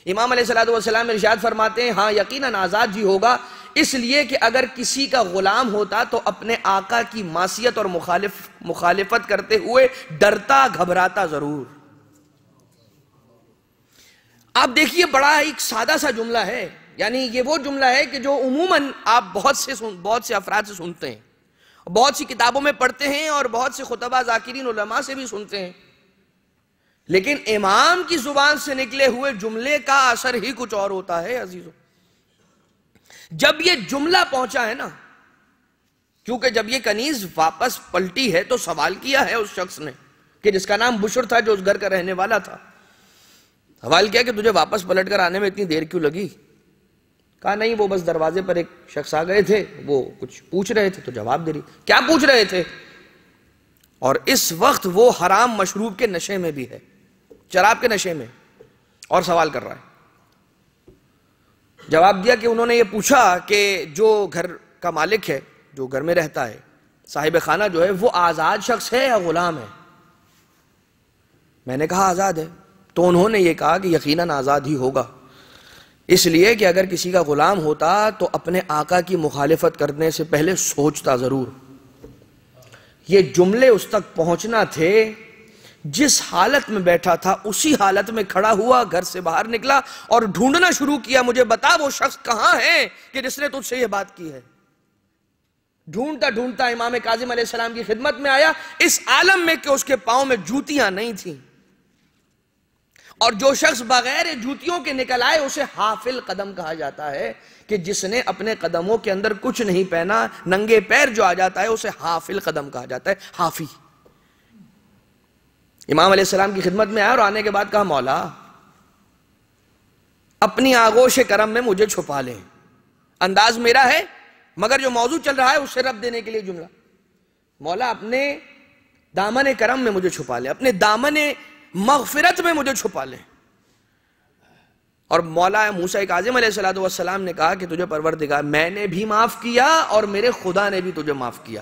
Speaker 1: امام علیہ السلام ارشاد فرماتے ہیں ہاں یقیناً آزاد ہی ہوگا، اس لیے کہ اگر کسی کا غلام ہوتا تو اپنے آقا کی معصیت اور مخالفت کرتے ہوئے ڈرتا گھبراتا ضرور۔ آپ دیکھیے بڑا ایک سادہ سا جملہ ہے، یعنی یہ وہ جملہ ہے کہ جو عموماً آپ بہت سے افراد سے سنتے ہیں، بہت سی کتابوں میں پڑھتے ہیں اور بہت سے خطبہ ذاکرین علماء سے بھی سنتے ہیں، لیکن امام کی زبان سے نکلے ہوئے جملے کا اثر ہی کچھ اور ہوتا ہے عزیزو۔ جب یہ جملہ پہنچا ہے نا، کیونکہ جب یہ کنیز واپس پلٹی ہے تو سوال کیا ہے اس شخص نے کہ جس کا نام بشر تھا، جو اس گھر کا رہنے والا تھا، سوال کیا کہ تجھے واپس پلٹ کر آنے میں اتنی دیر کیوں لگی؟ کہا نہیں، وہ بس دروازے پر ایک شخص آ گئے تھے، وہ کچھ پوچھ رہے تھے تو جواب دے رہی۔ کیا پوچھ رہے تھے؟ اور اس وقت وہ حرام مشروب کے نشے میں بھی ہے، شراب کے نشے میں، اور سوال کر رہا ہے۔ جواب دیا کہ انہوں نے یہ پوچھا کہ جو گھر کا مالک ہے، جو گھر میں رہتا ہے، صاحب خانہ جو ہے، وہ آزاد شخص ہے یا غلام ہے؟ میں نے کہا آزاد ہے۔ تو انہوں نے یہ کہا کہ یقیناً آزاد ہی ہوگا، اس لیے کہ اگر کسی کا غلام ہوتا تو اپنے آقا کی مخالفت کرنے سے پہلے سوچتا ضرور۔ یہ جملے اس تک پہنچنا تھے، جس حالت میں بیٹھا تھا اسی حالت میں کھڑا ہوا، گھر سے باہر نکلا اور ڈھونڈنا شروع کیا، مجھے بتا وہ شخص کہاں ہے کہ جس نے تجھ سے یہ بات کی ہے۔ ڈھونڈتا ڈھونڈتا امام کاظم علیہ السلام کی خدمت میں آیا، اس عالم میں کہ اس کے پاؤں میں جوتیاں نہیں تھیں، اور جو شخص بغیر جوتیوں کے نکل آئے اسے حافل قدم کہا جاتا ہے، کہ جس نے اپنے قدموں کے اندر کچھ نہیں پہنا، ننگے پیر جو آ جاتا ہے اسے حافل قدم کہا جاتا ہے، حافی۔ امام علیہ السلام کی خدمت میں آیا اور آنے کے بعد کہا مولا اپنی آغوش کرم میں مجھے چھپا لیں۔ انداز میرا ہے مگر جو موضوع چل رہا ہے اس سے رب دینے کے لیے جملہ، مولا اپنے دامن کرم میں مجھے چھپا لیں، اپنے دامن مغفرت میں مجھے چھپا لیں۔ اور مولا موسیٰ کاظم علیہ السلام نے کہا کہ تجھے پروردگار میں نے بھی معاف کیا اور میرے خدا نے بھی تجھے معاف کیا۔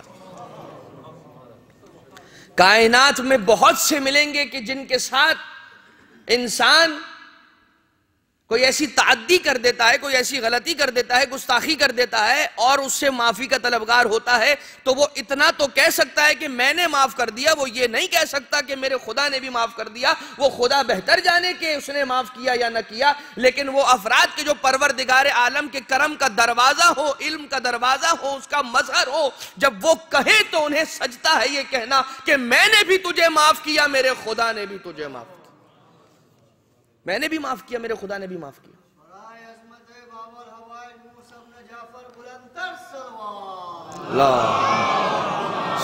Speaker 1: کائنات میں بہت سے ملیں گے کہ جن کے ساتھ انسان کوئی ایسی تعدی کر دیتا ہے، کوئی ایسی غلطی کر دیتا ہے، گستاخی کر دیتا ہے اور اس سے معافی کا طلبگار ہوتا ہے، تو وہ اتنا تو کہہ سکتا ہے کہ میں نے معاف کر دیا، وہ یہ نہیں کہہ سکتا کہ میرے خدا نے بھی معاف کر دیا۔ وہ خدا بہتر جانے کہ اس نے معاف کیا یا نہ کیا، لیکن وہ افراد کے جو پروردگار عالم کے کرم کا دروازہ ہو، علم کا دروازہ ہو، اس کا مظہر ہو، جب وہ کہے تو انہیں سجتا ہے یہ کہنا کہ میں نے بھی تجھے معاف کیا، میرے خدا نے بھی تجھے معاف کیا، میں نے بھی معاف کیا، میرے خدا نے بھی معاف کیا۔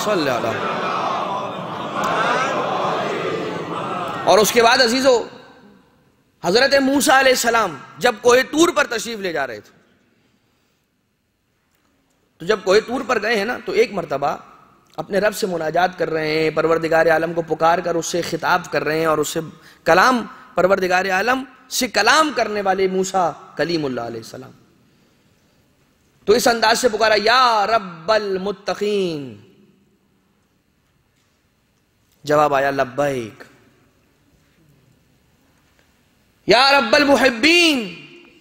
Speaker 1: صلی اللہ علیہ۔ اور اس کے بعد عزیزو، حضرت موسیٰ علیہ السلام جب کوہ طور پر تشریف لے جا رہے تھے، تو جب کوہ طور پر گئے ہیں نا، تو ایک مرتبہ اپنے رب سے مناجات کر رہے ہیں، پروردگار عالم کو پکار کر اس سے خطاب کر رہے ہیں، اور اس سے کلام، پروردگار عالم سے کلام کرنے والے موسیٰ کلیم اللہ علیہ السلام، تو اس انداز سے پکارا یا رب المتقین، جواب آیا لبیک، یا رب المحبین،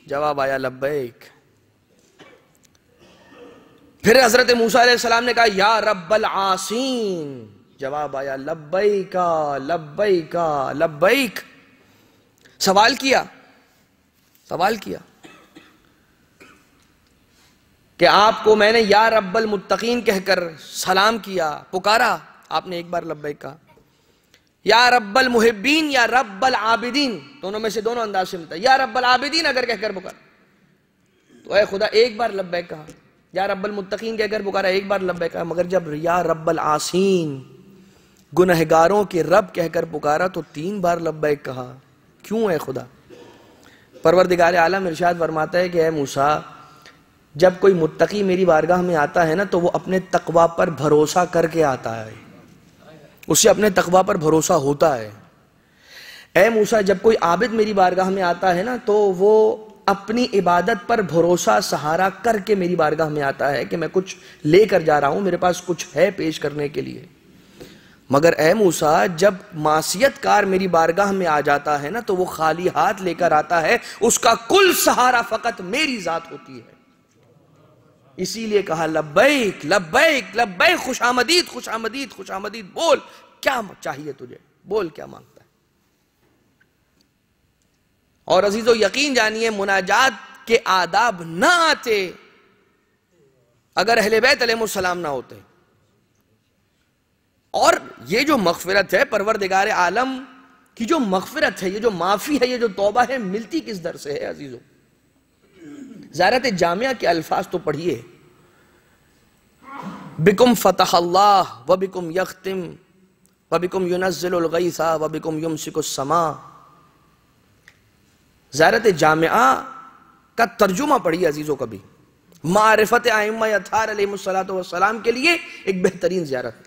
Speaker 1: جواب آیا لبیک۔ پھر حضرت موسیٰ علیہ السلام نے کہا یا رب العاصین، جواب آیا لبیک لبیک لبیک۔ سوال کیا کہ آپ کو میں نے یا رب المتقین کہہ کر سلام کیا، پکارا، آپ نے ایک بار لبیک کہا، یا رب المحبین یا رب العابدین، دونوں میں سے دونوں انداز سے ملتا ہے، یا رب العابدین اگر کہہ کر پکارا تو اے خدا ایک بار لبیک کہا، یا رب المتقین کہہ کر پکارا ایک بار لبیک کہا، مگر جب یا رب العاصین، گنہگاروں کے رب کہہ کر پکارا تو 3 بار لبیک کہا، کیوں اے خدا؟ پروردگار عالم ارشاد فرماتا ہے کہ اے موسیٰ، جب کوئی متقی میری بارگاہ میں آتا ہے نا تو وہ اپنے تقوی پر بھروسہ کر کے آتا ہے، اسے اپنے تقوی پر بھروسہ ہوتا ہے۔ اے موسیٰ، جب کوئی عابد میری بارگاہ میں آتا ہے نا تو وہ اپنی عبادت پر بھروسہ سہارا کر کے میری بارگاہ میں آتا ہے کہ میں کچھ لے کر جا رہا ہوں، میرے پاس کچھ ہے پیش کرنے کے لیے۔ مگر اے موسیٰ، جب معصیت کار میری بارگاہ میں آ جاتا ہے نا تو وہ خالی ہاتھ لے کر آتا ہے، اس کا کل سہارا فقط میری ذات ہوتی ہے۔ اسی لیے کہا لبیک لبیک لبیک، خوش آمدید خوش آمدید خوش آمدید، بول کیا چاہیے تجھے، بول کیا مانگتا ہے۔ اور عزیزو یقین جانیے مناجات کے آداب نہ آتے اگر اہل بیت علیہ السلام نہ ہوتے۔ اور یہ جو مغفرت ہے پروردگار عالم کی جو مغفرت ہے، یہ جو معافی ہے، یہ جو توبہ ہے، ملتی کس در سے ہے عزیزو؟ زیارت جامعہ کے الفاظ تو پڑھیے، بکم فتح اللہ وبکم یختم وبکم ینزل الغیث وبکم یمسک السماء۔ زیارت جامعہ کا ترجمہ پڑھیے عزیزو کبھی، معرفت ائمہ اطہار علیہ السلام کے لیے ایک بہترین زیارت۔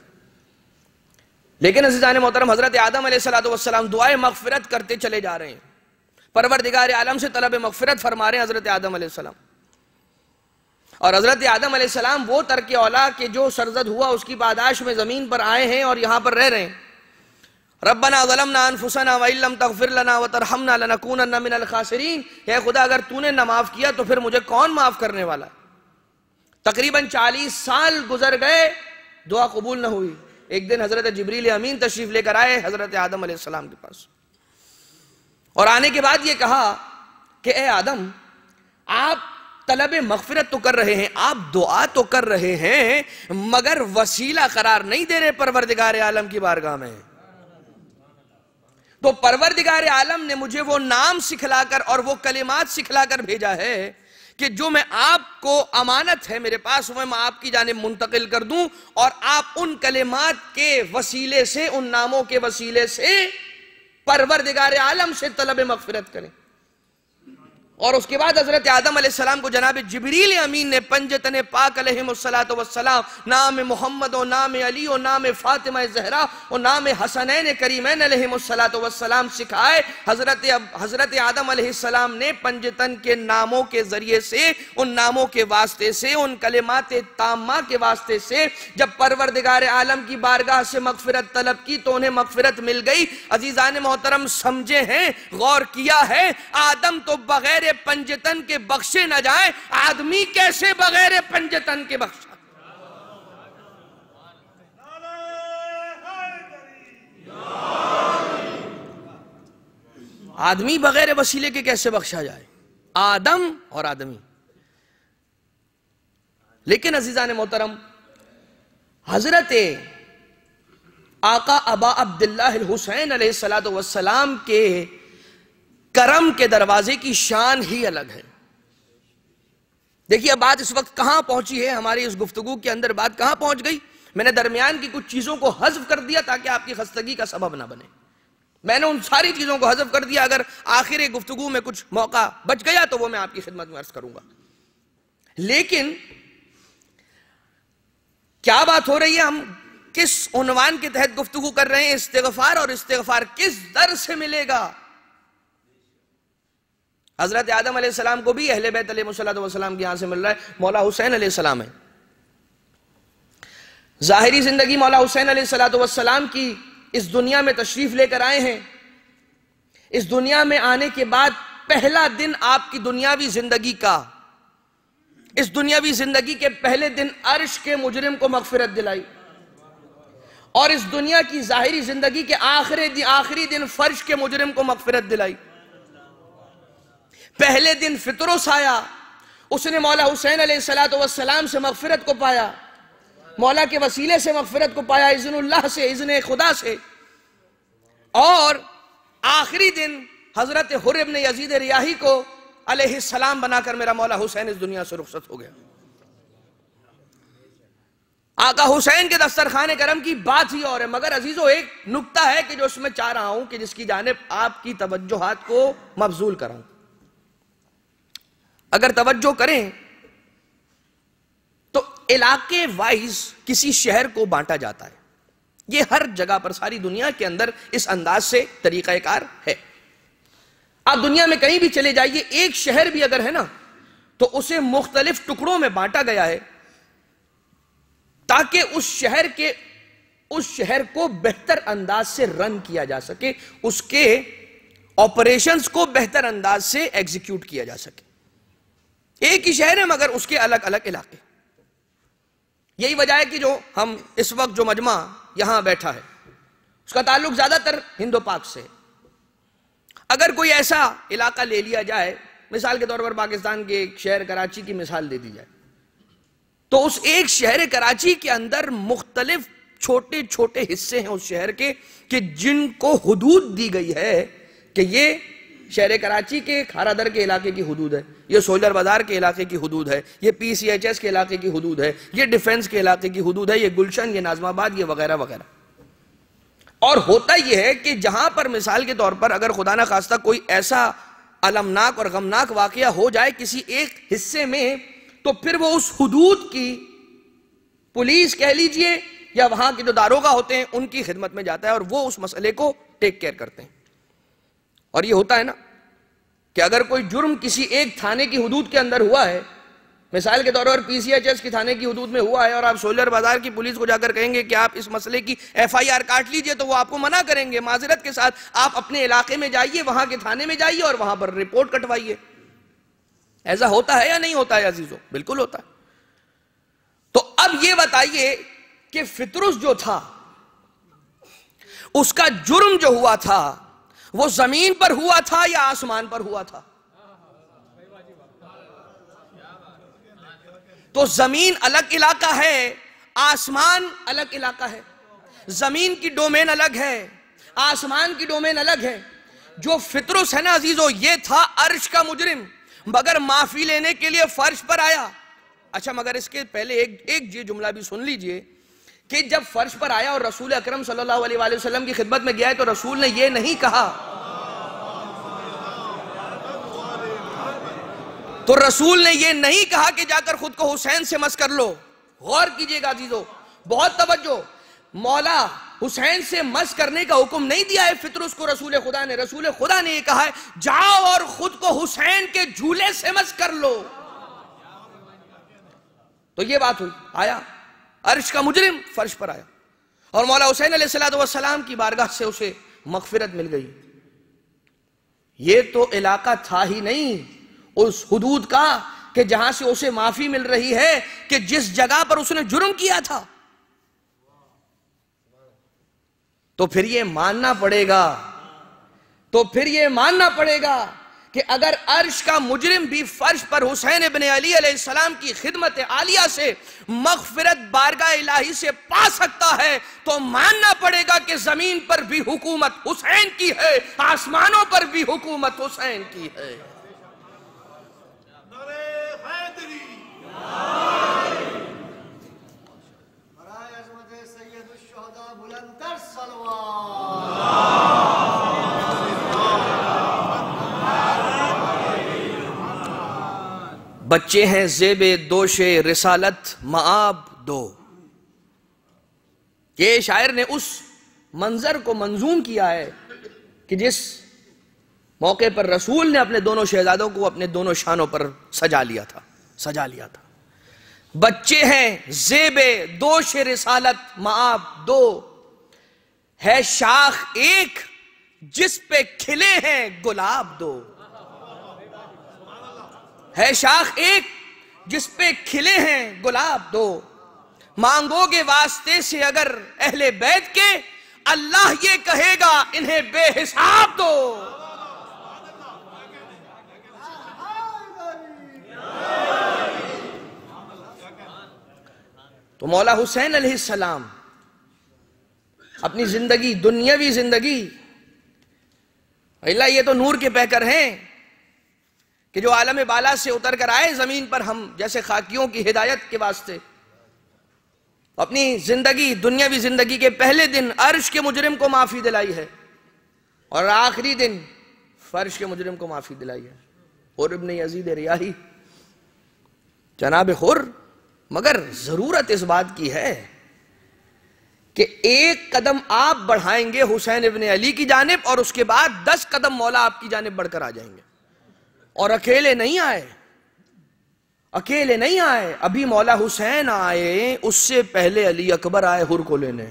Speaker 1: لیکن عزیزان محترم، حضرت آدم علیہ السلام دعائے مغفرت کرتے چلے جا رہے ہیں، پروردگار عالم سے طلب مغفرت فرما رہے ہیں حضرت آدم علیہ السلام۔ اور حضرت آدم علیہ السلام وہ ترک اولا کہ جو سرزد ہوا اس کی پاداش میں زمین پر آئے ہیں اور یہاں پر رہ رہے ہیں۔ ربنا ظلمنا انفسنا وان لم تغفر لنا وترحمنا لنکونن من الخاسرین، اے خدا اگر تو نے نہ معاف کیا تو پھر مجھے کون معاف کرنے والا ہے؟ تقریباً 40 سال گزر گئے، دعا قبول نہ ہوئی۔ ایک دن حضرت جبریل امین تشریف لے کر آئے حضرت آدم علیہ السلام کے پاس، اور آنے کے بعد یہ کہا کہ اے آدم، آپ طلب مغفرت تو کر رہے ہیں، آپ دعا تو کر رہے ہیں، مگر وسیلہ قرار نہیں دے رہے پروردگار عالم کی بارگاہ میں۔ تو پروردگار عالم نے مجھے وہ نام سکھلا کر اور وہ کلمات سکھلا کر بھیجا ہے کہ جو میں آپ کو امانت ہے میرے پاس وہ میں آپ کی جانب منتقل کر دوں، اور آپ ان کلمات کے وسیلے سے، ان ناموں کے وسیلے سے پروردگار عالم سے طلب مغفرت کریں۔ اور اس کے بعد حضرت آدم علیہ السلام کو جناب جبریل امین نے پنجتن پاک علیہ السلام نام محمد و نام علی و نام فاطمہ زہرا و نام حسنین کریمین علیہ السلام سکھائے۔ حضرت آدم علیہ السلام نے پنجتن کے ناموں کے ذریعے سے، ان ناموں کے واسطے سے، ان کلمات تامہ کے واسطے سے جب پروردگار عالم کی بارگاہ سے مغفرت طلب کی تو انہیں مغفرت مل گئی۔ عزیزان محترم سمجھے ہیں، غور کیا ہے، آدم تو بغیر پنجتن کے بخشے نہ جائیں، آدمی کیسے بغیر پنجتن کے بخشا؟ آدمی بغیر وسیلے کے کیسے بخشا جائے؟ آدم اور آدمی۔ لیکن عزیزان محترم، حضرت آقا ابا عبداللہ الحسین علیہ السلام کے کرم کے دروازے کی شان ہی الگ ہے۔ دیکھیے بات اس وقت کہاں پہنچی ہے، ہماری اس گفتگو کے اندر بات کہاں پہنچ گئی؟ میں نے درمیان کی کچھ چیزوں کو حذف کر دیا تاکہ آپ کی خستگی کا سبب نہ بنے۔ میں نے ان ساری چیزوں کو حذف کر دیا، اگر آخر گفتگو میں کچھ موقع بچ گیا تو وہ میں آپ کی خدمت میں عرض کروں گا۔ لیکن کیا بات ہو رہی ہے، ہم کس عنوان کے تحت گفتگو کر رہے ہیں؟ استغفار، اور استغفار کس در سے ملے گا؟ حضرت آدم علیہ السلام کو بھی اہل بیت علیہ السلام کے یہاں سے مل رہا ہے، مولا حسین علیہ السلام ہے۔ ظاہری زندگی مولا حسین علیہ السلام کی اس دنیا میں تشریف لے کر آئے ہیں۔ اس دنیا میں آنے کے بعد پہلا دن آپ کی دنیاوی زندگی کا، اس دنیاوی زندگی کے پہلے دن عرش کے مجرم کو مغفرت دلائی، اور اس دنیا کی ظاہری زندگی کے آخری دن فرش کے مجرم کو مغفرت دلائی۔ پہلے دن فطرس آیا، اس نے مولا حسین علیہ السلام سے مغفرت کو پایا، مولا کے وسیلے سے مغفرت کو پایا، اذن اللہ سے، اذن خدا سے۔ اور آخری دن حضرت حر ابن یزید ریاحی کو علیہ السلام بنا کر میرا مولا حسین اس دنیا سے رخصت ہو گیا۔ آقا حسین کے دسترخوان کرم کی بات ہی اور ہے، مگر عزیزو ایک نکتہ ہے کہ جو اس میں چاہ رہا ہوں کہ جس کی جانب آپ کی توجہات کو مبذول کراؤں۔ اگر توجہ کریں تو علاقے وائز کسی شہر کو بانٹا جاتا ہے، یہ ہر جگہ پر ساری دنیا کے اندر اس انداز سے طریقہ کار ہے۔ آپ دنیا میں کہیں بھی چلے جائیے، ایک شہر بھی اگر ہے نا تو اسے مختلف ٹکڑوں میں بانٹا گیا ہے تاکہ اس شہر کو بہتر انداز سے رن کیا جا سکے، اس کے آپریشنز کو بہتر انداز سے ایگزیکیوٹ کیا جا سکے۔ ایک ہی شہر ہے مگر اس کے الگ الگ علاقے۔ یہی وجہ ہے کہ جو ہم اس وقت جو مجمع یہاں بیٹھا ہے اس کا تعلق زیادہ تر ہند و پاک سے. اگر کوئی ایسا علاقہ لے لیا جائے، مثال کے طور پر پاکستان کے ایک شہر کراچی کی مثال دے دی جائے، تو اس ایک شہر کراچی کے اندر مختلف چھوٹے چھوٹے حصے ہیں اس شہر کے کہ جن کو حدود دی گئی ہے کہ یہ شہر کراچی کے کھارا در کے علاقے کی حدود ہے، یہ سولر بازار کے علاقے کی حدود ہے، یہ پی سی ایچ ایس کے علاقے کی حدود ہے، یہ ڈیفنس کے علاقے کی حدود ہے، یہ گلشن، یہ ناظم آباد، یہ وغیرہ وغیرہ. اور ہوتا یہ ہے کہ جہاں پر مثال کے طور پر اگر خدا نہ خواستہ کوئی ایسا المناک اور غمناک واقعہ ہو جائے کسی ایک حصے میں، تو پھر وہ اس حدود کی پولیس کہہ لیجئے یا وہاں کے جو داروغہ ہوتے ہیں ان کی خدمت میں جاتا ہے اور وہ اس مسئلے کو ٹیک کیئر کرتے ہیں. اور یہ ہوتا ہے نا کہ اگر کوئی جرم کسی ایک تھانے کی حدود کے اندر ہوا ہے، مثال کے طور پر پی سی ایچ ایس کی تھانے کی حدود میں ہوا ہے، اور آپ سولر بازار کی پولیس کو جا کر کہیں گے کہ آپ اس مسئلے کی ایف آئی آر کاٹ لیجئے، تو وہ آپ کو منع کریں گے معذرت کے ساتھ. آپ اپنے علاقے میں جائیے، وہاں کے تھانے میں جائیے اور وہاں پر رپورٹ کٹوائیے. ایسا ہوتا ہے یا نہیں ہوتا ہے عزیزو؟ بالکل ہوتا ہے. تو اب یہ بتائیے کہ فطرس جو تھا اس کا جرم جو ہوا تھا وہ زمین پر ہوا تھا یا آسمان پر ہوا تھا؟ تو زمین الگ علاقہ ہے، آسمان الگ علاقہ ہے. زمین کی ڈومین الگ ہے، آسمان کی ڈومین الگ ہے. جو فطرس ہے نا عزیزو، یہ تھا عرش کا مجرم، مگر معافی لینے کے لیے فرش پر آیا. اچھا، مگر اس کے پہلے ایک جملہ بھی سن لیجئے کہ جب فرش پر آیا اور رسول اکرم صلی اللہ علیہ وآلہ وسلم کی خدمت میں گیا ہے تو رسول نے یہ نہیں کہا، تو رسول نے یہ نہیں کہا کہ جا کر خود کو حسین سے مس کر لو. غور کیجئے گا عزیزو، بہت توجہ. مولا حسین سے مس کرنے کا حکم نہیں دیا ہے فطرس کو رسول خدا نے. رسول خدا نے یہ کہا ہے جاؤ اور خود کو حسین کے جھولے سے مس کر لو. تو یہ بات ہوئی، آیا عرش کا مجرم فرش پر آیا اور مولا حسین علیہ السلام کی بارگاہ سے اسے مغفرت مل گئی. یہ تو علاقہ تھا ہی نہیں اس حدود کا کہ جہاں سے اسے معافی مل رہی ہے کہ جس جگہ پر اس نے جرم کیا تھا. تو پھر یہ ماننا پڑے گا کہ اگر عرش کا مجرم بھی فرش پر حسین ابن علی علیہ السلام کی خدمت عالیہ سے مغفرت بارگاہ الہی سے پا سکتا ہے، تو ماننا پڑے گا کہ زمین پر بھی حکومت حسین کی ہے، آسمانوں پر بھی حکومت حسین کی ہے. بچے ہیں زیب دوش رسالت مآب دو. یہ شاعر نے اس منظر کو منظوم کیا ہے کہ جس موقع پر رسول نے اپنے دونوں شہزادوں کو اپنے دونوں شانوں پر سجا لیا تھا. بچے ہیں زیب دوش رسالت مآب دو، ہے شاخ ایک جس پہ کھلے ہیں گلاب دو. ہے شاخ ایک جس پہ کھلے ہیں گلاب دو، مانگو گے واسطے سے اگر اہل بیت کے، اللہ یہ کہے گا انہیں بے حساب دو. تو مولا حسین علیہ السلام اپنی زندگی، دنیاوی زندگی، اللہ یہ تو نور کے پیکر ہیں کہ جو عالم بالا سے اتر کر آئے زمین پر ہم جیسے خاکیوں کی ہدایت کے واسطے، اپنی زندگی، دنیاوی زندگی کے پہلے دن عرش کے مجرم کو معافی دلائی ہے اور آخری دن فرش کے مجرم کو معافی دلائی ہے. حر ابن یزید ریاحی، جناب حر، مگر ضرورت اس بات کی ہے کہ ایک قدم آپ بڑھائیں گے حسین ابن علی کی جانب اور اس کے بعد 10 قدم مولا آپ کی جانب بڑھ کر آ جائیں گے. اور اکیلے نہیں آئے، ابھی مولا حسین آئے، اس سے پہلے علی اکبر آئے حر کو لینے.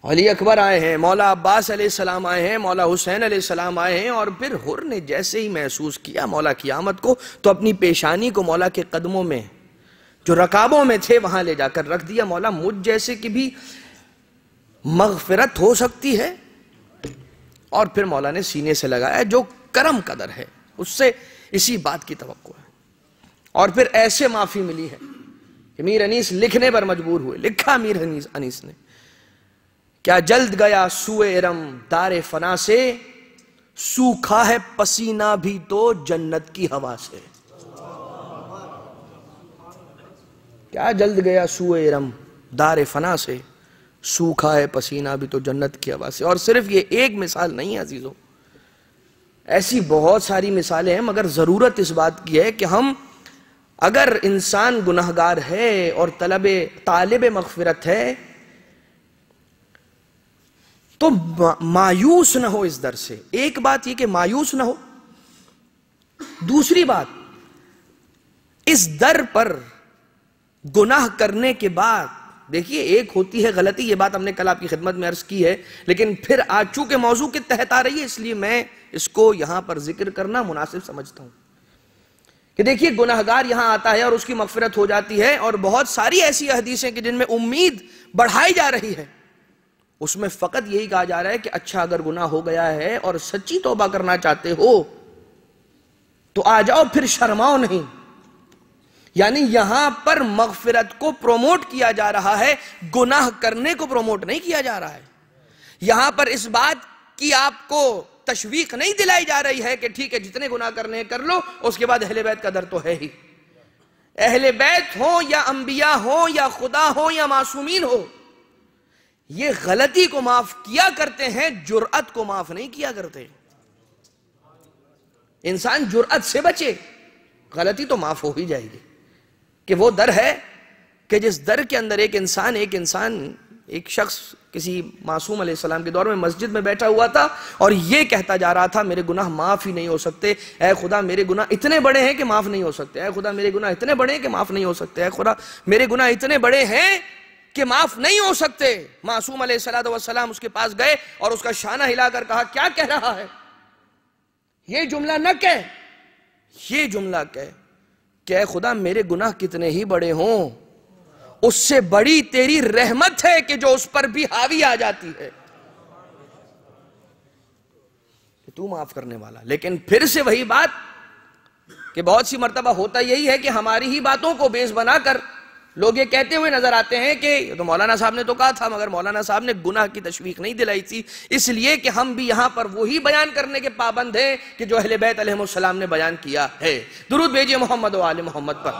Speaker 1: علی اکبر آئے ہیں، مولا عباس علیہ السلام آئے ہیں، مولا حسین علیہ السلام آئے ہیں، اور پھر حر نے جیسے ہی محسوس کیا مولا کی آمد کو تو اپنی پیشانی کو مولا کے قدموں میں جو رکابوں میں تھے وہاں لے جا کر رکھ دیا. مولا مجھ جیسے کی بھی مغفرت ہو سکتی ہے. اور پھر مولا نے سینے سے لگایا جو کرم قدر ہے اس سے اسی بات کی توقع ہے. اور پھر ایسے معافی ملی ہے کہ میر انیس لکھنے پر مجبور ہوئے. لکھا میر انیس نے, کیا جلد گیا سوئے ارم دار فنا سے, سوکھا ہے پسینہ بھی تو جنت کی ہوا سے. کیا جلد گیا سوئے ارم دار فنا سے, سوکھا ہے پسینہ بھی تو جنت کی ہوا سے. اور صرف یہ ایک مثال نہیں ہے عزیزوں, ایسی بہت ساری مثالیں ہیں, مگر ضرورت اس بات کی ہے کہ ہم اگر انسان گناہگار ہے اور طالب مغفرت ہے تو مایوس نہ ہو اس در سے. ایک بات یہ کہ مایوس نہ ہو, دوسری بات اس در پر گناہ کرنے کے بعد, دیکھیے ایک ہوتی ہے غلطی, یہ بات ہم نے کل آپ کی خدمت میں عرض کی ہے, لیکن پھر آج چونکہ موضوع کے تحت آ رہی ہے اس لیے میں اس کو یہاں پر ذکر کرنا مناسب سمجھتا ہوں کہ دیکھیے گناہگار یہاں آتا ہے اور اس کی مغفرت ہو جاتی ہے, اور بہت ساری ایسی حدیثیں کہ جن میں امید بڑھائی جا رہی ہے, اس میں فقط یہی کہا جا رہا ہے کہ اچھا اگر گناہ ہو گیا ہے اور سچی توبہ کرنا چاہتے ہو تو آ جاؤ, پھر شرماؤ نہیں. یعنی یہاں پر مغفرت کو پروموٹ کیا جا رہا ہے, گناہ کرنے کو پروموٹ نہیں کیا جا رہا ہے. یہاں پر اس بات کی آپ کو تشویق نہیں دلائی جا رہی ہے کہ ٹھیک ہے جتنے گناہ کرنے ہیں کر لو, اس کے بعد اہل بیت کا در تو ہے ہی. اہل بیت ہوں یا انبیاء ہوں یا خدا ہوں یا معصومین ہو, یہ غلطی کو معاف کیا کرتے ہیں, جرأت کو معاف نہیں کیا کرتے. انسان جرأت سے بچے, غلطی تو معاف ہو ہی جائے گی. کہ وہ در ہے کہ جس در کے اندر ایک شخص کسی معصوم علیہ السلام کے دور میں مسجد میں بیٹھا ہوا تھا اور یہ کہتا جا رہا تھا میرے گناہ معاف ہی نہیں ہو سکتے, اے خدا میرے گناہ اتنے بڑے ہیں کہ معاف نہیں ہو سکتے, اے خدا میرے گناہ اتنے بڑے ہیں کہ معاف نہیں ہو سکتے, اے خدا میرے گناہ اتنے بڑے ہیں کہ معاف نہیں ہو سکتے. معصوم علیہ السلام اس کے پاس گئے اور اس کا شانہ ہلا کر کہا کیا کہہ رہا ہے, یہ جملہ نہ کہہ, یہ جملہ کہہ کہ اے خدا میرے گناہ کتنے ہی بڑے ہوں, اس سے بڑی تیری رحمت ہے کہ جو اس پر بھی حاوی آ جاتی ہے, کہ تو معاف کرنے والا. لیکن پھر سے وہی بات کہ بہت سی مرتبہ ہوتا یہی ہے کہ ہماری ہی باتوں کو بیس بنا کر لوگ یہ کہتے ہوئے نظر آتے ہیں کہ یہ تو مولانا صاحب نے تو کہا تھا, مگر مولانا صاحب نے گناہ کی تشویق نہیں دلائی تھی, اس لیے کہ ہم بھی یہاں پر وہی بیان کرنے کے پابند ہیں کہ جو اہل بیت علیہ السلام نے بیان کیا ہے. درود بھیجئے محمد و آل محمد پر.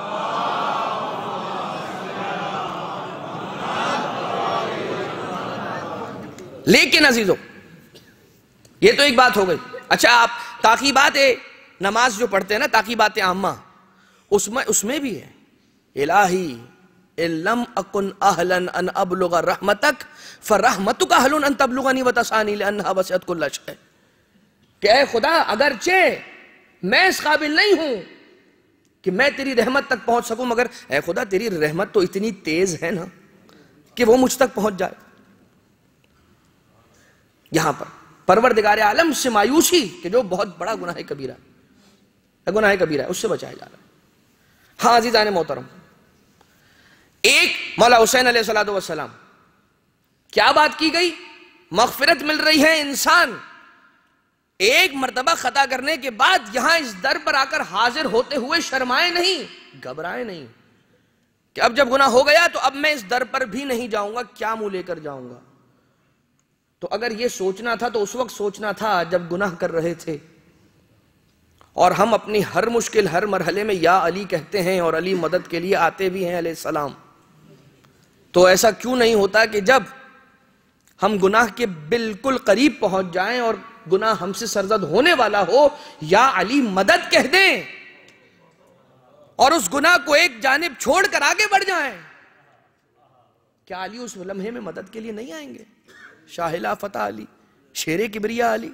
Speaker 1: لیکن عزیزو یہ تو ایک بات ہو گئی. اچھا آپ تعقیبات نماز جو پڑھتے ہیں نا, تعقیبات عامہ, اس میں بھی ہے الہی لم اکن اہلا ان ابلغ رحمتک فرحمتک اہل ان تبلغنی وتسانی لانہا وسعت کل شیء, کہ اے خدا اگرچہ میں اس قابل نہیں ہوں کہ میں تیری رحمت تک پہنچ سکوں, مگر اے خدا تیری رحمت تو اتنی تیز ہے نا کہ وہ مجھ تک پہنچ جائے. یہاں پر پروردگار عالم سے مایوسی کہ جو بہت بڑا گناہ کبیرہ ہے اس سے بچایا جا رہا ہے. ہاں عزیزان محترم, ایک مولا حسین علیہ السلام, کیا بات کی گئی, مغفرت مل رہی ہے, انسان ایک مرتبہ خطا کرنے کے بعد یہاں اس در پر آ کر حاضر ہوتے ہوئے شرمائے نہیں, گھبرائے نہیں کہ اب جب گناہ ہو گیا تو اب میں اس در پر بھی نہیں جاؤں گا, کیا منہ لے کر جاؤں گا. تو اگر یہ سوچنا تھا تو اس وقت سوچنا تھا جب گناہ کر رہے تھے, اور ہم اپنی ہر مشکل ہر مرحلے میں یا علی کہتے ہیں اور علی مدد کے لیے آتے بھی ہیں علیہ السلام. تو ایسا کیوں نہیں ہوتا کہ جب ہم گناہ کے بالکل قریب پہنچ جائیں اور گناہ ہم سے سرزد ہونے والا ہو, یا علی مدد کہہ دیں اور اس گناہ کو ایک جانب چھوڑ کر آگے بڑھ جائیں. کیا علی اس لمحے میں مدد کے لیے نہیں آئیں گے؟ شاہ لا فتح علی, شیر کبریا علی,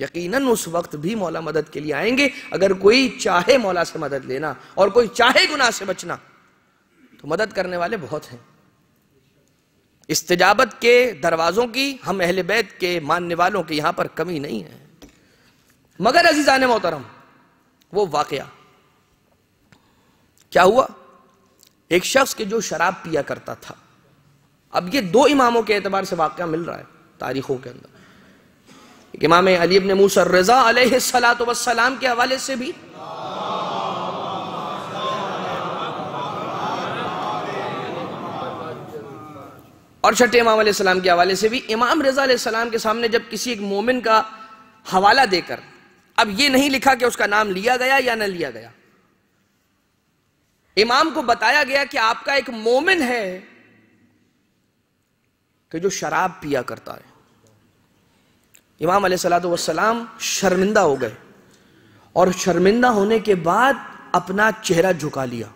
Speaker 1: یقیناً اس وقت بھی مولا مدد کے لیے آئیں گے. اگر کوئی چاہے مولا سے مدد لینا اور کوئی چاہے گناہ سے بچنا تو مدد کرنے والے بہت ہیں. استجابت کے دروازوں کی ہم اہل بیت کے ماننے والوں کی یہاں پر کمی نہیں ہے. مگر عزیزان محترم, وہ واقعہ کیا ہوا ایک شخص کے جو شراب پیا کرتا تھا. اب یہ دو اماموں کے اعتبار سے واقعہ مل رہا ہے تاریخوں کے اندر. ایک امام علی بن موسیٰ الرضا علیہ السلام کے حوالے سے بھی اور چھٹے امام علیہ السلام کے حوالے سے بھی. امام رضا علیہ السلام کے سامنے جب کسی ایک مومن کا حوالہ دے کر، اب یہ نہیں لکھا کہ اس کا نام لیا گیا یا نہ لیا گیا، امام کو بتایا گیا کہ آپ کا ایک مومن ہے کہ جو شراب پیا کرتا ہے. امام علیہ السلام شرمندہ ہو گئے اور شرمندہ ہونے کے بعد اپنا چہرہ جھکا لیا.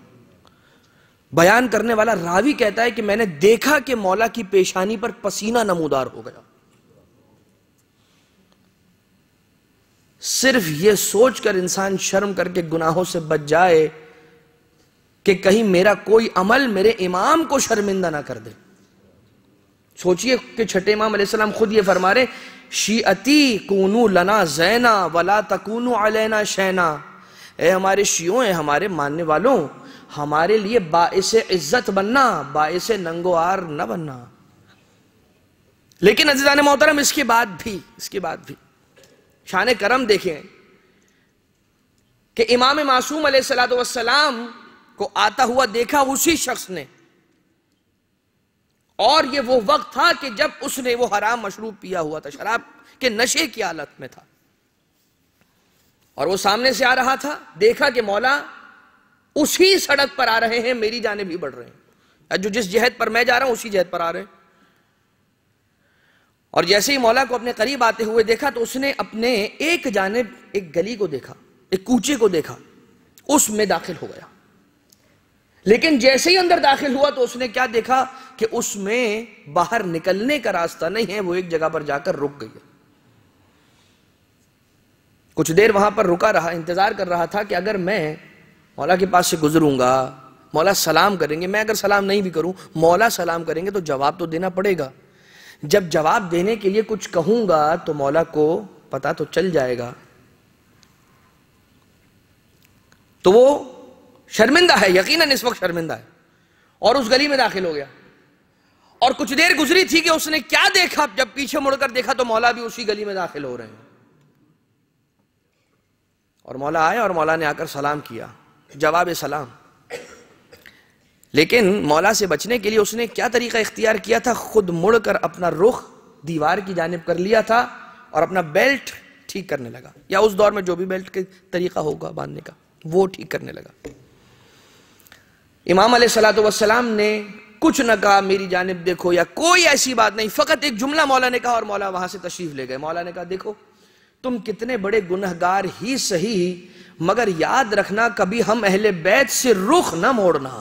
Speaker 1: بیان کرنے والا راوی کہتا ہے کہ میں نے دیکھا کہ مولا کی پیشانی پر پسینہ نمودار ہو گیا. صرف یہ سوچ کر انسان شرم کر کے گناہوں سے بچ جائے کہ کہیں میرا کوئی عمل میرے امام کو شرمندہ نہ کر دے. سوچئے کہ چھٹے امام علیہ السلام خود یہ فرما رہے، شیعتی کونو لنا زینا ولا تکونو علینا شینا. اے ہمارے شیعوں، اے ہمارے ماننے والوں، ہمارے لیے باعث عزت بننا، باعث ننگو آر نہ بننا. لیکن عزیزان محترم، اس کے بعد بھی شان کرم دیکھیں کہ امام معصوم علیہ السلام کو آتا ہوا دیکھا اسی شخص نے، اور یہ وہ وقت تھا کہ جب اس نے وہ حرام مشروب پیا ہوا تھا، شراب کے نشے کی حالت میں تھا، اور وہ سامنے سے آ رہا تھا. دیکھا کہ مولا اسی سڑک پر آ رہے ہیں، میری جانب ہی بڑھ رہے ہیں، جو جس جہت پر میں جا رہا ہوں اسی جہت پر آ رہے ہیں. اور جیسے ہی مولا کو اپنے قریب آتے ہوئے دیکھا تو اس نے اپنے ایک جانب ایک گلی کو دیکھا، ایک کوچے کو دیکھا، اس میں داخل ہو گیا. لیکن جیسے ہی اندر داخل ہوا تو اس نے کیا دیکھا کہ اس میں باہر نکلنے کا راستہ نہیں ہے. وہ ایک جگہ پر جا کر رک گئی. کچھ دیر وہاں پر رکا رہا، انتظار کر رہا تھا کہ اگر میں مولا کے پاس سے گزروں گا، مولا سلام کریں گے، میں اگر سلام نہیں بھی کروں، مولا سلام کریں گے تو جواب تو دینا پڑے گا. جب جواب دینے کے لیے کچھ کہوں گا تو مولا کو پتا تو چل جائے گا. تو وہ شرمندہ ہے، یقیناً اس وقت شرمندہ ہے، اور اس گلی میں داخل ہو گیا. اور کچھ دیر گزری تھی کہ اس نے کیا دیکھا، جب پیچھے مڑ کر دیکھا تو مولا بھی اسی گلی میں داخل ہو رہے ہیں. اور مولا آئے اور مولا نے آ کر سلام کیا، جواب سلام. لیکن مولا سے بچنے کے لیے اس نے کیا طریقہ اختیار کیا تھا؟ خود مڑ کر اپنا رخ دیوار کی جانب کر لیا تھا اور اپنا بیلٹ ٹھیک کرنے لگا، یا اس دور میں جو بھی بیلٹ کے طریقہ ہوگا باندھنے کا وہ ٹھیک کرنے لگا. امام علیہ السلام نے کچھ نہ کہا میری جانب دیکھو یا کوئی ایسی بات نہیں، فقط ایک جملہ مولا نے کہا اور مولا وہاں سے تشریف لے گئے. مولا نے کہا دیکھو تم کتنے بڑے گنہگار ہی صحیح، مگر یاد رکھنا کبھی ہم اہل بیت سے رخ نہ موڑنا،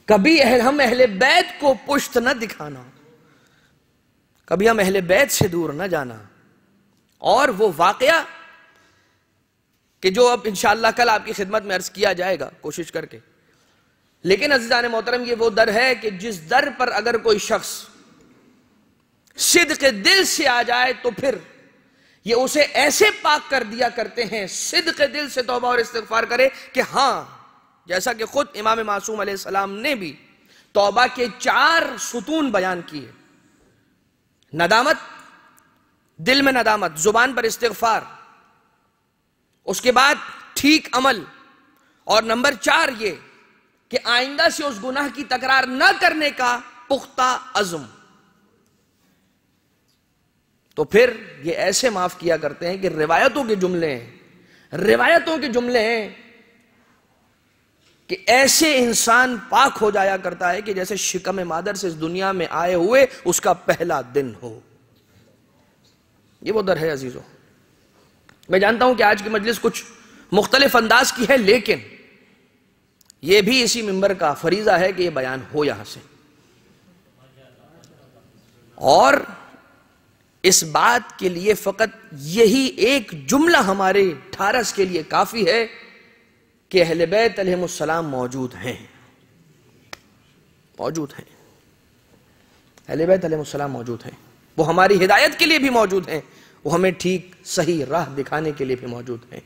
Speaker 1: کبھی ہم اہل بیت کو پشت نہ دکھانا، کبھی ہم اہل بیت سے دور نہ جانا. اور وہ واقعہ کہ جو اب انشاءاللہ کل آپ کی خدمت میں عرض کیا جائے گا کوشش کر کے. لیکن عزیزان محترم، یہ وہ در ہے کہ جس در پر اگر کوئی شخص صدق دل سے آ جائے تو پھر یہ اسے ایسے پاک کر دیا کرتے ہیں، صدق دل سے توبہ اور استغفار کرے کہ ہاں، جیسا کہ خود امام معصوم علیہ السلام نے بھی توبہ کے 4 ستون بیان کیے: ندامت، دل میں ندامت، زبان پر استغفار، اس کے بعد ٹھیک عمل، اور نمبر 4 یہ کہ آئندہ سے اس گناہ کی تکرار نہ کرنے کا پختہ عزم. تو پھر یہ ایسے معاف کیا کرتے ہیں کہ روایتوں کے جملے ہیں کہ ایسے انسان پاک ہو جایا کرتا ہے کہ جیسے شکم مادر سے اس دنیا میں آئے ہوئے اس کا پہلا دن ہو. یہ وہ در ہے عزیزو. میں جانتا ہوں کہ آج کی مجلس کچھ مختلف انداز کی ہے، لیکن یہ بھی اسی منبر کا فریضہ ہے کہ یہ بیان ہو یہاں سے. اور اس بات کے لیے فقط یہی ایک جملہ ہمارے ٹھارس کے لیے کافی ہے کہ اہل بیت علیہ السلام موجود ہیں. اہل بیت علیہ السلام موجود ہیں. وہ ہماری ہدایت کے لیے بھی موجود ہیں، وہ ہمیں ٹھیک صحیح راہ دکھانے کے لیے بھی موجود ہیں.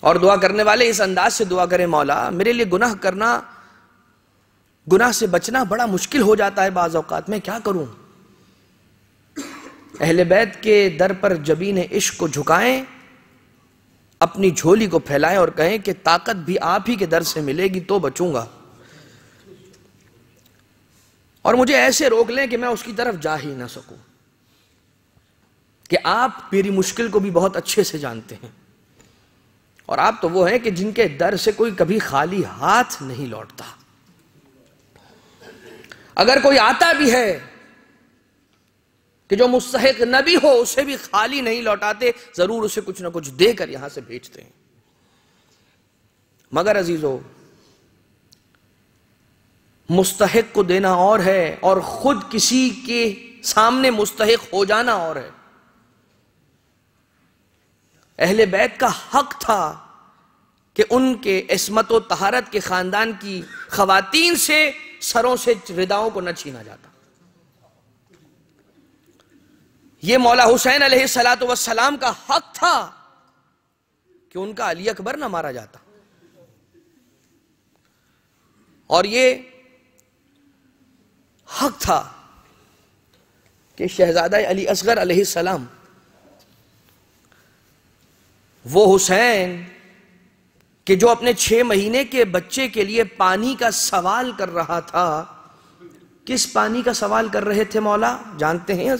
Speaker 1: اور دعا کرنے والے اس انداز سے دعا کریں، مولا میرے لیے گناہ سے بچنا بڑا مشکل ہو جاتا ہے بعض اوقات، میں کیا کروں؟ اہل بیت کے در پر جبین عشق کو جھکائیں، اپنی جھولی کو پھیلائیں اور کہیں کہ طاقت بھی آپ ہی کے در سے ملے گی تو بچوں گا، اور مجھے ایسے روک لیں کہ میں اس کی طرف جا ہی نہ سکوں، کہ آپ میری مشکل کو بھی بہت اچھے سے جانتے ہیں، اور آپ تو وہ ہیں کہ جن کے در سے کوئی کبھی خالی ہاتھ نہیں لوٹتا۔ اگر کوئی آتا بھی ہے کہ جو مستحق نہ بھی ہو، اسے بھی خالی نہیں لوٹاتے، ضرور اسے کچھ نہ کچھ دے کر یہاں سے بھیجتے ہیں۔ مگر عزیزو، مستحق کو دینا اور ہے اور خود کسی کے سامنے مستحق ہو جانا اور ہے۔ اہل بیت کا حق تھا کہ ان کے عصمت و طہارت کے خاندان کی خواتین سے سروں سے رداؤں کو نہ چھینا جاتا۔ یہ مولا حسین علیہ السلام کا حق تھا کہ ان کا علی اکبر نہ مارا جاتا، اور یہ حق تھا کہ شہزادہ علی اصغر علیہ السلام، وہ حسین کہ جو اپنے 6 مہینے کے بچے کے لیے پانی کا سوال کر رہا تھا، کس پانی کا سوال کر رہے تھے مولا جانتے ہیں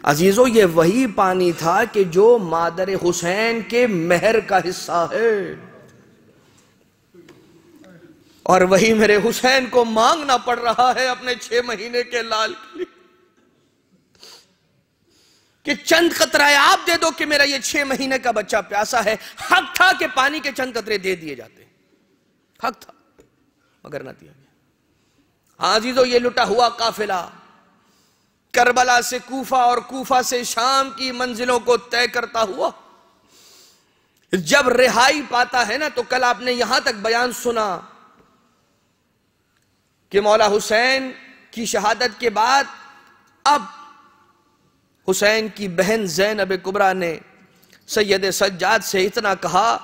Speaker 1: عزیزو؟ یہ وہی پانی تھا کہ جو مادر حسین کے مہر کا حصہ ہے، اور وہی میرے حسین کو مانگنا پڑ رہا ہے اپنے 6 مہینے کے لال کے لیے، کہ چند قطرہ آپ دے دو کہ میرا یہ 6 مہینے کا بچہ پیاسا ہے۔ حق تھا کہ پانی کے چند قطرے دے دیے جاتے، حق تھا، مگر نہ دیا گیا۔ عزیزو، یہ لٹا ہوا قافلہ کربلا سے کوفہ اور کوفہ سے شام کی منزلوں کو طے کرتا ہوا جب رہائی پاتا ہے نا، تو کل آپ نے یہاں تک بیان سنا کہ مولا حسین کی شہادت کے بعد اب حسین کی بہن زینب کبریٰ نے سید سجاد سے اتنا کہا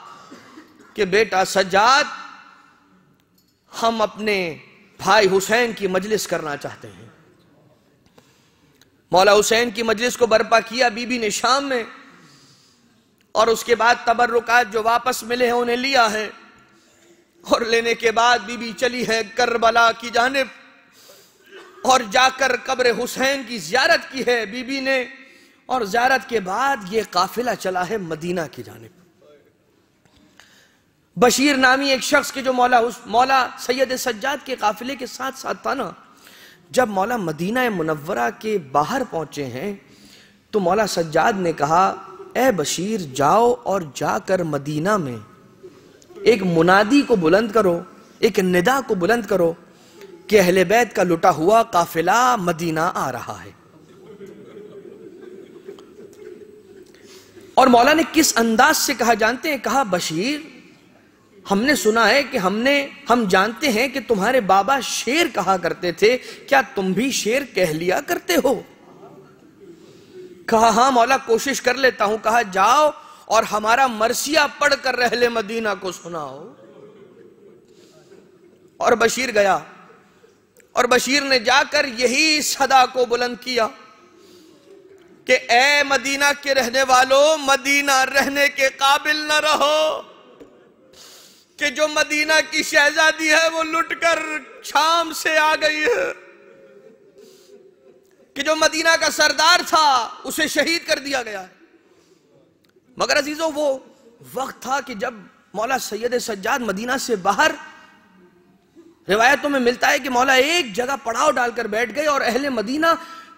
Speaker 1: کہ بیٹا سجاد، ہم اپنے بھائی حسین کی مجلس کرنا چاہتے ہیں۔ مولا حسین کی مجلس کو برپا کیا بی بی نے شام میں، اور اس کے بعد تبرکات جو واپس ملے ہیں انہیں لیا ہے، اور لینے کے بعد بی بی چلی ہے کربلا کی جانب، اور جا کر قبر حسین کی زیارت کی ہے بی بی نے، اور زیارت کے بعد یہ قافلہ چلا ہے مدینہ کی جانب۔ بشیر نامی ایک شخص کے جو مولا سید سجاد کے قافلے کے ساتھ ساتھ تھا نا، جب مولا مدینہ منورہ کے باہر پہنچے ہیں تو مولا سجاد نے کہا، اے بشیر جاؤ اور جا کر مدینہ میں ایک منادی کو بلند کرو، ایک ندا کو بلند کرو کہ اہل بیت کا لٹا ہوا قافلہ مدینہ آ رہا ہے۔ اور مولا نے کس انداز سے کہا جانتے ہیں؟ کہا، بشیر ہم نے سنا ہے کہ ہم جانتے ہیں کہ تمہارے بابا شیر کہا کرتے تھے، کیا تم بھی شیر کہہ لیا کرتے ہو؟ کہا ہاں مولا، کوشش کر لیتا ہوں۔ کہا جاؤ اور ہمارا مرثیہ پڑھ کر اہل مدینہ کو سناؤ۔ اور بشیر گیا، اور بشیر نے جا کر یہی صدا کو بلند کیا کہ اے مدینہ کے رہنے والوں، مدینہ رہنے کے قابل نہ رہو، کہ جو مدینہ کی شہزادی ہے وہ لٹ کر شام سے آ گئی ہے، کہ جو مدینہ کا سردار تھا اسے شہید کر دیا گیا ہے۔ مگر عزیزو، وہ وقت تھا کہ جب مولا سید سجاد مدینہ سے باہر، روایتوں میں ملتا ہے کہ مولا ایک جگہ پڑاؤ ڈال کر بیٹھ گئے، اور اہل مدینہ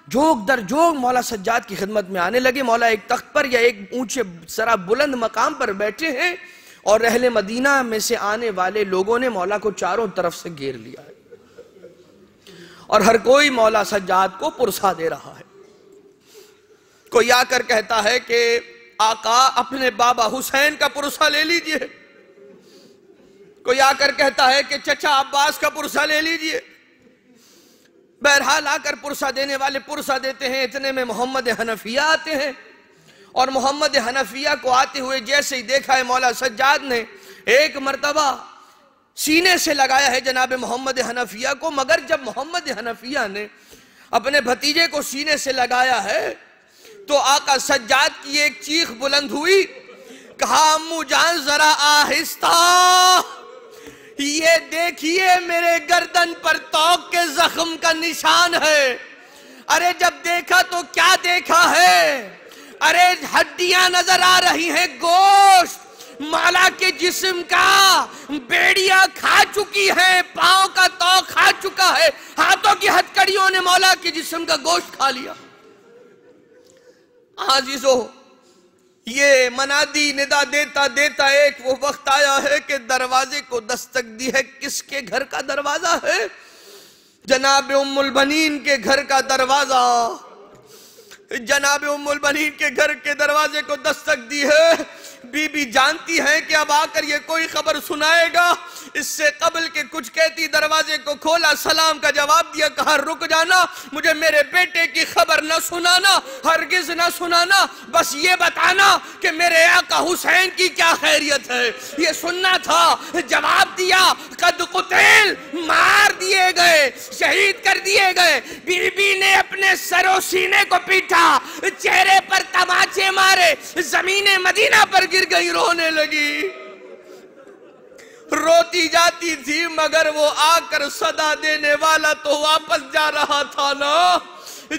Speaker 1: جوگ در جوگ مولا سجاد کی خدمت میں آنے لگے۔ مولا ایک تخت پر یا ایک اونچے سرا بلند مقام پر بیٹھے ہیں، اور اہل مدینہ میں سے آنے والے لوگوں نے مولا کو چاروں طرف سے گھیر لیا ہے، اور ہر کوئی مولا سجاد کو پرسا دے رہا ہے۔ کوئی آ کر کہتا ہے کہ آقا اپنے بابا حسین کا پرسا لے لیجئے، کوئی آ کر کہتا ہے کہ چچا عباس کا پرسا لے لیجئے۔ بہرحال آ کر پرسا دینے والے پرسا دیتے ہیں، اتنے میں محمد حنفیہ آتے ہیں، اور محمد حنفیہ کو آتے ہوئے جیسے ہی دیکھا ہے مولا سجاد نے ایک مرتبہ سینے سے لگایا ہے جناب محمد حنفیہ کو، مگر جب محمد حنفیہ نے اپنے بھتیجے کو سینے سے لگایا ہے تو آقا سجاد کی ایک چیخ بلند ہوئی، کہا امو جان ذرا آہستہ، یہ دیکھیے میرے گردن پر توق کے زخم کا نشان ہے۔ ارے جب دیکھا تو کیا دیکھا ہے؟ ارے ہڈیاں نظر آ رہی ہیں، گوشت مولا کے جسم کا بیڑیاں کھا چکی ہیں، پاؤں کا توق کھا چکا ہے، ہاتھوں کی ہتھکڑیوں نے مولا کے جسم کا گوشت کھا لیا۔ عزیزو، یہ منادی ندا دیتا دیتا ایک وہ وقت آیا ہے کہ دروازے کو دستک دی ہے۔ کس کے گھر کا دروازہ ہے؟ جناب ام البنین کے گھر کا دروازہ۔ جناب ام البنین کے گھر کے دروازے کو دستک دی ہے۔ بی بی جانتی ہیں کہ اب آ کر یہ کوئی خبر سنائے گا، اس سے قبل کہ کچھ کہتی دروازے کو کھولا، سلام کا جواب دیا، کہا رک جانا، مجھے میرے بیٹے کی خبر نہ سنانا، ہرگز نہ سنانا، بس یہ بتانا کہ میرے آقا حسین کی کیا خیریت ہے، یہ سننا تھا۔ جواب دیا، قد قتل، مار دیے گئے، شہید کر دیے گئے۔ بی بی نے اپنے سر و سینے کو پیٹا، چہرے پر تماچے مارے، زمین مدینہ پر گر گئی، رونے لگی، روتی جاتی تھی، مگر وہ آ کر صدا دینے والا تو واپس جا رہا تھا نا۔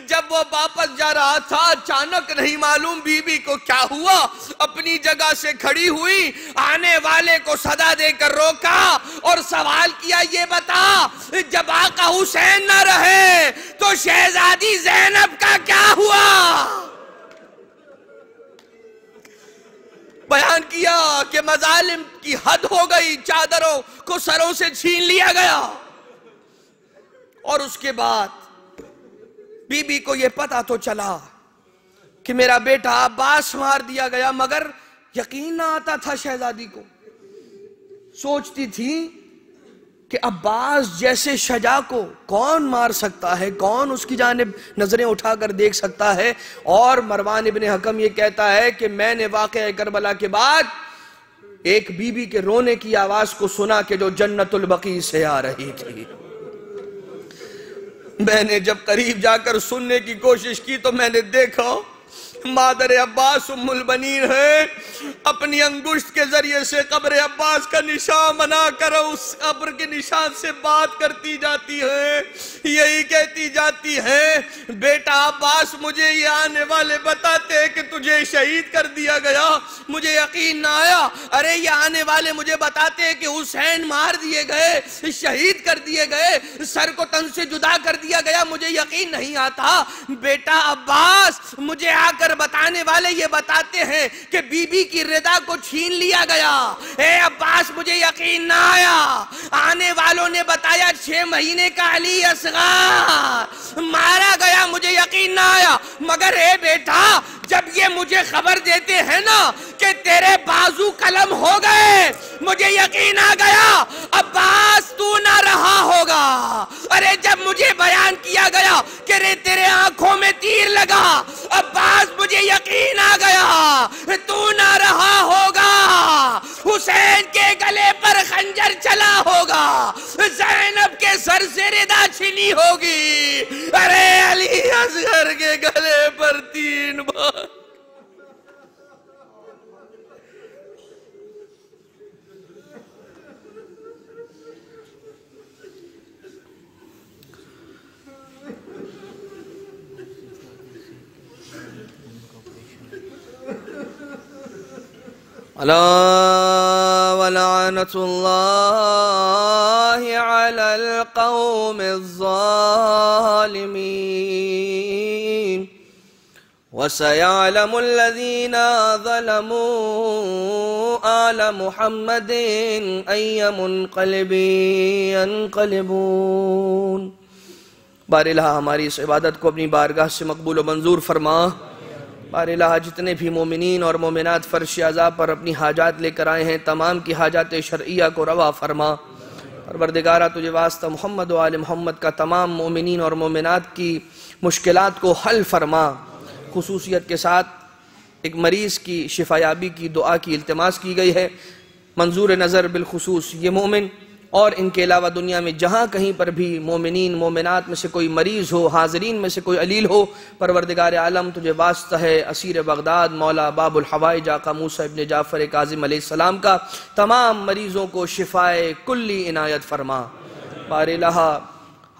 Speaker 1: جب وہ واپس جا رہا تھا اچانک نہیں معلوم بی بی کو کیا ہوا، اپنی جگہ سے کھڑی ہوئی، آنے والے کو صدا دے کر روکا اور سوال کیا، یہ بتا جب آقا حسین نہ رہے تو شہزادی زینب کا کیا ہوا؟ بیان کیا کہ مظالم کی حد ہو گئی، چادروں کو سروں سے چھین لیا گیا، اور اس کے بعد بی بی کو یہ پتا تو چلا کہ میرا بیٹا عباس مار دیا گیا، مگر یقین نہ آتا تھا شہزادی کو۔ سوچتی تھی کہ عباس جیسے شجاع کو کون مار سکتا ہے، کون اس کی جانب نظریں اٹھا کر دیکھ سکتا ہے، اور مروان ابن حکم یہ کہتا ہے کہ میں نے واقعہ کربلا کے بعد ایک بی بی کے رونے کی آواز کو سنا کہ جو جنت البقیع سے آ رہی تھی۔ میں نے جب قریب جا کر سننے کی کوشش کی تو میں نے دیکھا مادر عباس ام البنین ہے، اپنی انگشت کے ذریعے سے قبر عباس کا نشان بنا کر اس قبر کے نشان سے بات کرتی جاتی ہے، یہی کہتی جاتی ہے، بیٹا عباس مجھے یہ آنے والے بتاتے کہ تجھے شہید کر دیا گیا، مجھے یقین نہ آیا۔ ارے یہ آنے والے مجھے بتاتے کہ حسین مار دیے گئے، شہید کر دیے گئے، سر کو تن سے جدا کر دیا گیا، مجھے یقین نہیں آتا۔ بیٹا عباس مجھے آ کر بتانے والے یہ بتاتے ہیں کہ بی بی کی رضا کو چھین لیا گیا۔ اے عباس مجھے یقین نہ آیا۔ آنے والوں نے بتایا 6 مہینے کا علی اصغر مارا گیا، مجھے یقین نہ آیا۔ مگر اے بیٹا جب یہ مجھے خبر دیتے ہیں نا کہ تیرے بازو قلم ہو گئے، مجھے یقین آ گیا عباس تو نہ رہا ہوگا۔ ارے جب مجھے بیان کیا گیا کہ تیرے آنکھوں میں تیر لگا، عباس مجھے یقین آ گیا تو نہ رہا ہوگا، حسین کے گلے پر خنجر چلا ہوگا، زینب کے سر سے ردا چھنی ہوگی، ارے علی اصغر کے گلے پر 3 بار۔ الا ولعنت اللہ علی القوم الظالمین وسيعلم الذين ظلموا آل محمد أي منقلب ينقلبون۔ بار الہ ہماری اس عبادت کو اپنی بارگاہ سے مقبول و منظور فرما۔ بار الہ جتنے بھی مومنین اور مومنات فرش عزا پر اپنی حاجات لے کر آئے ہیں تمام کی حاجات شرعیہ کو روا فرما۔ پروردگارہ تجھے واسطہ محمد و آل محمد کا تمام مومنین اور مومنات کی مشکلات کو حل فرما۔ خصوصیت کے ساتھ ایک مریض کی شفایابی کی دعا کی التماس کی گئی ہے۔ منظور نظر بالخصوص یہ مومن اور ان کے علاوہ دنیا میں جہاں کہیں پر بھی مومنین مومنات میں سے کوئی مریض ہو، حاضرین میں سے کوئی علیل ہو، پروردگار عالم تجھے واسطہ ہے اسیر بغداد مولا باب الحوائج آقا موسیٰ ابن جعفر کاظم علیہ السلام کا، تمام مریضوں کو شفائے کلی عنایت فرما۔ بار الہ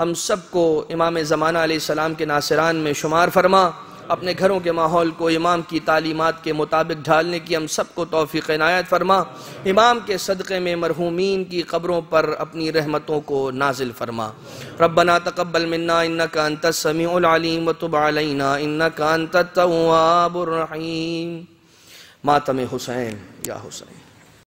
Speaker 1: ہم سب کو امام زمانہ علیہ السلام کے ناصران میں شمار فرما، اپنے گھروں کے ماحول کو امام کی تعلیمات کے مطابق ڈھالنے کی ہم سب کو توفیق عنایت فرما، امام کے صدقے میں مرحومین کی قبروں پر اپنی رحمتوں کو نازل فرما۔ ربنا تقبل منا انک انت السمیع العلیم وتب علینا انک انت التواب الرحیم۔ ماتم حسین یا حسین۔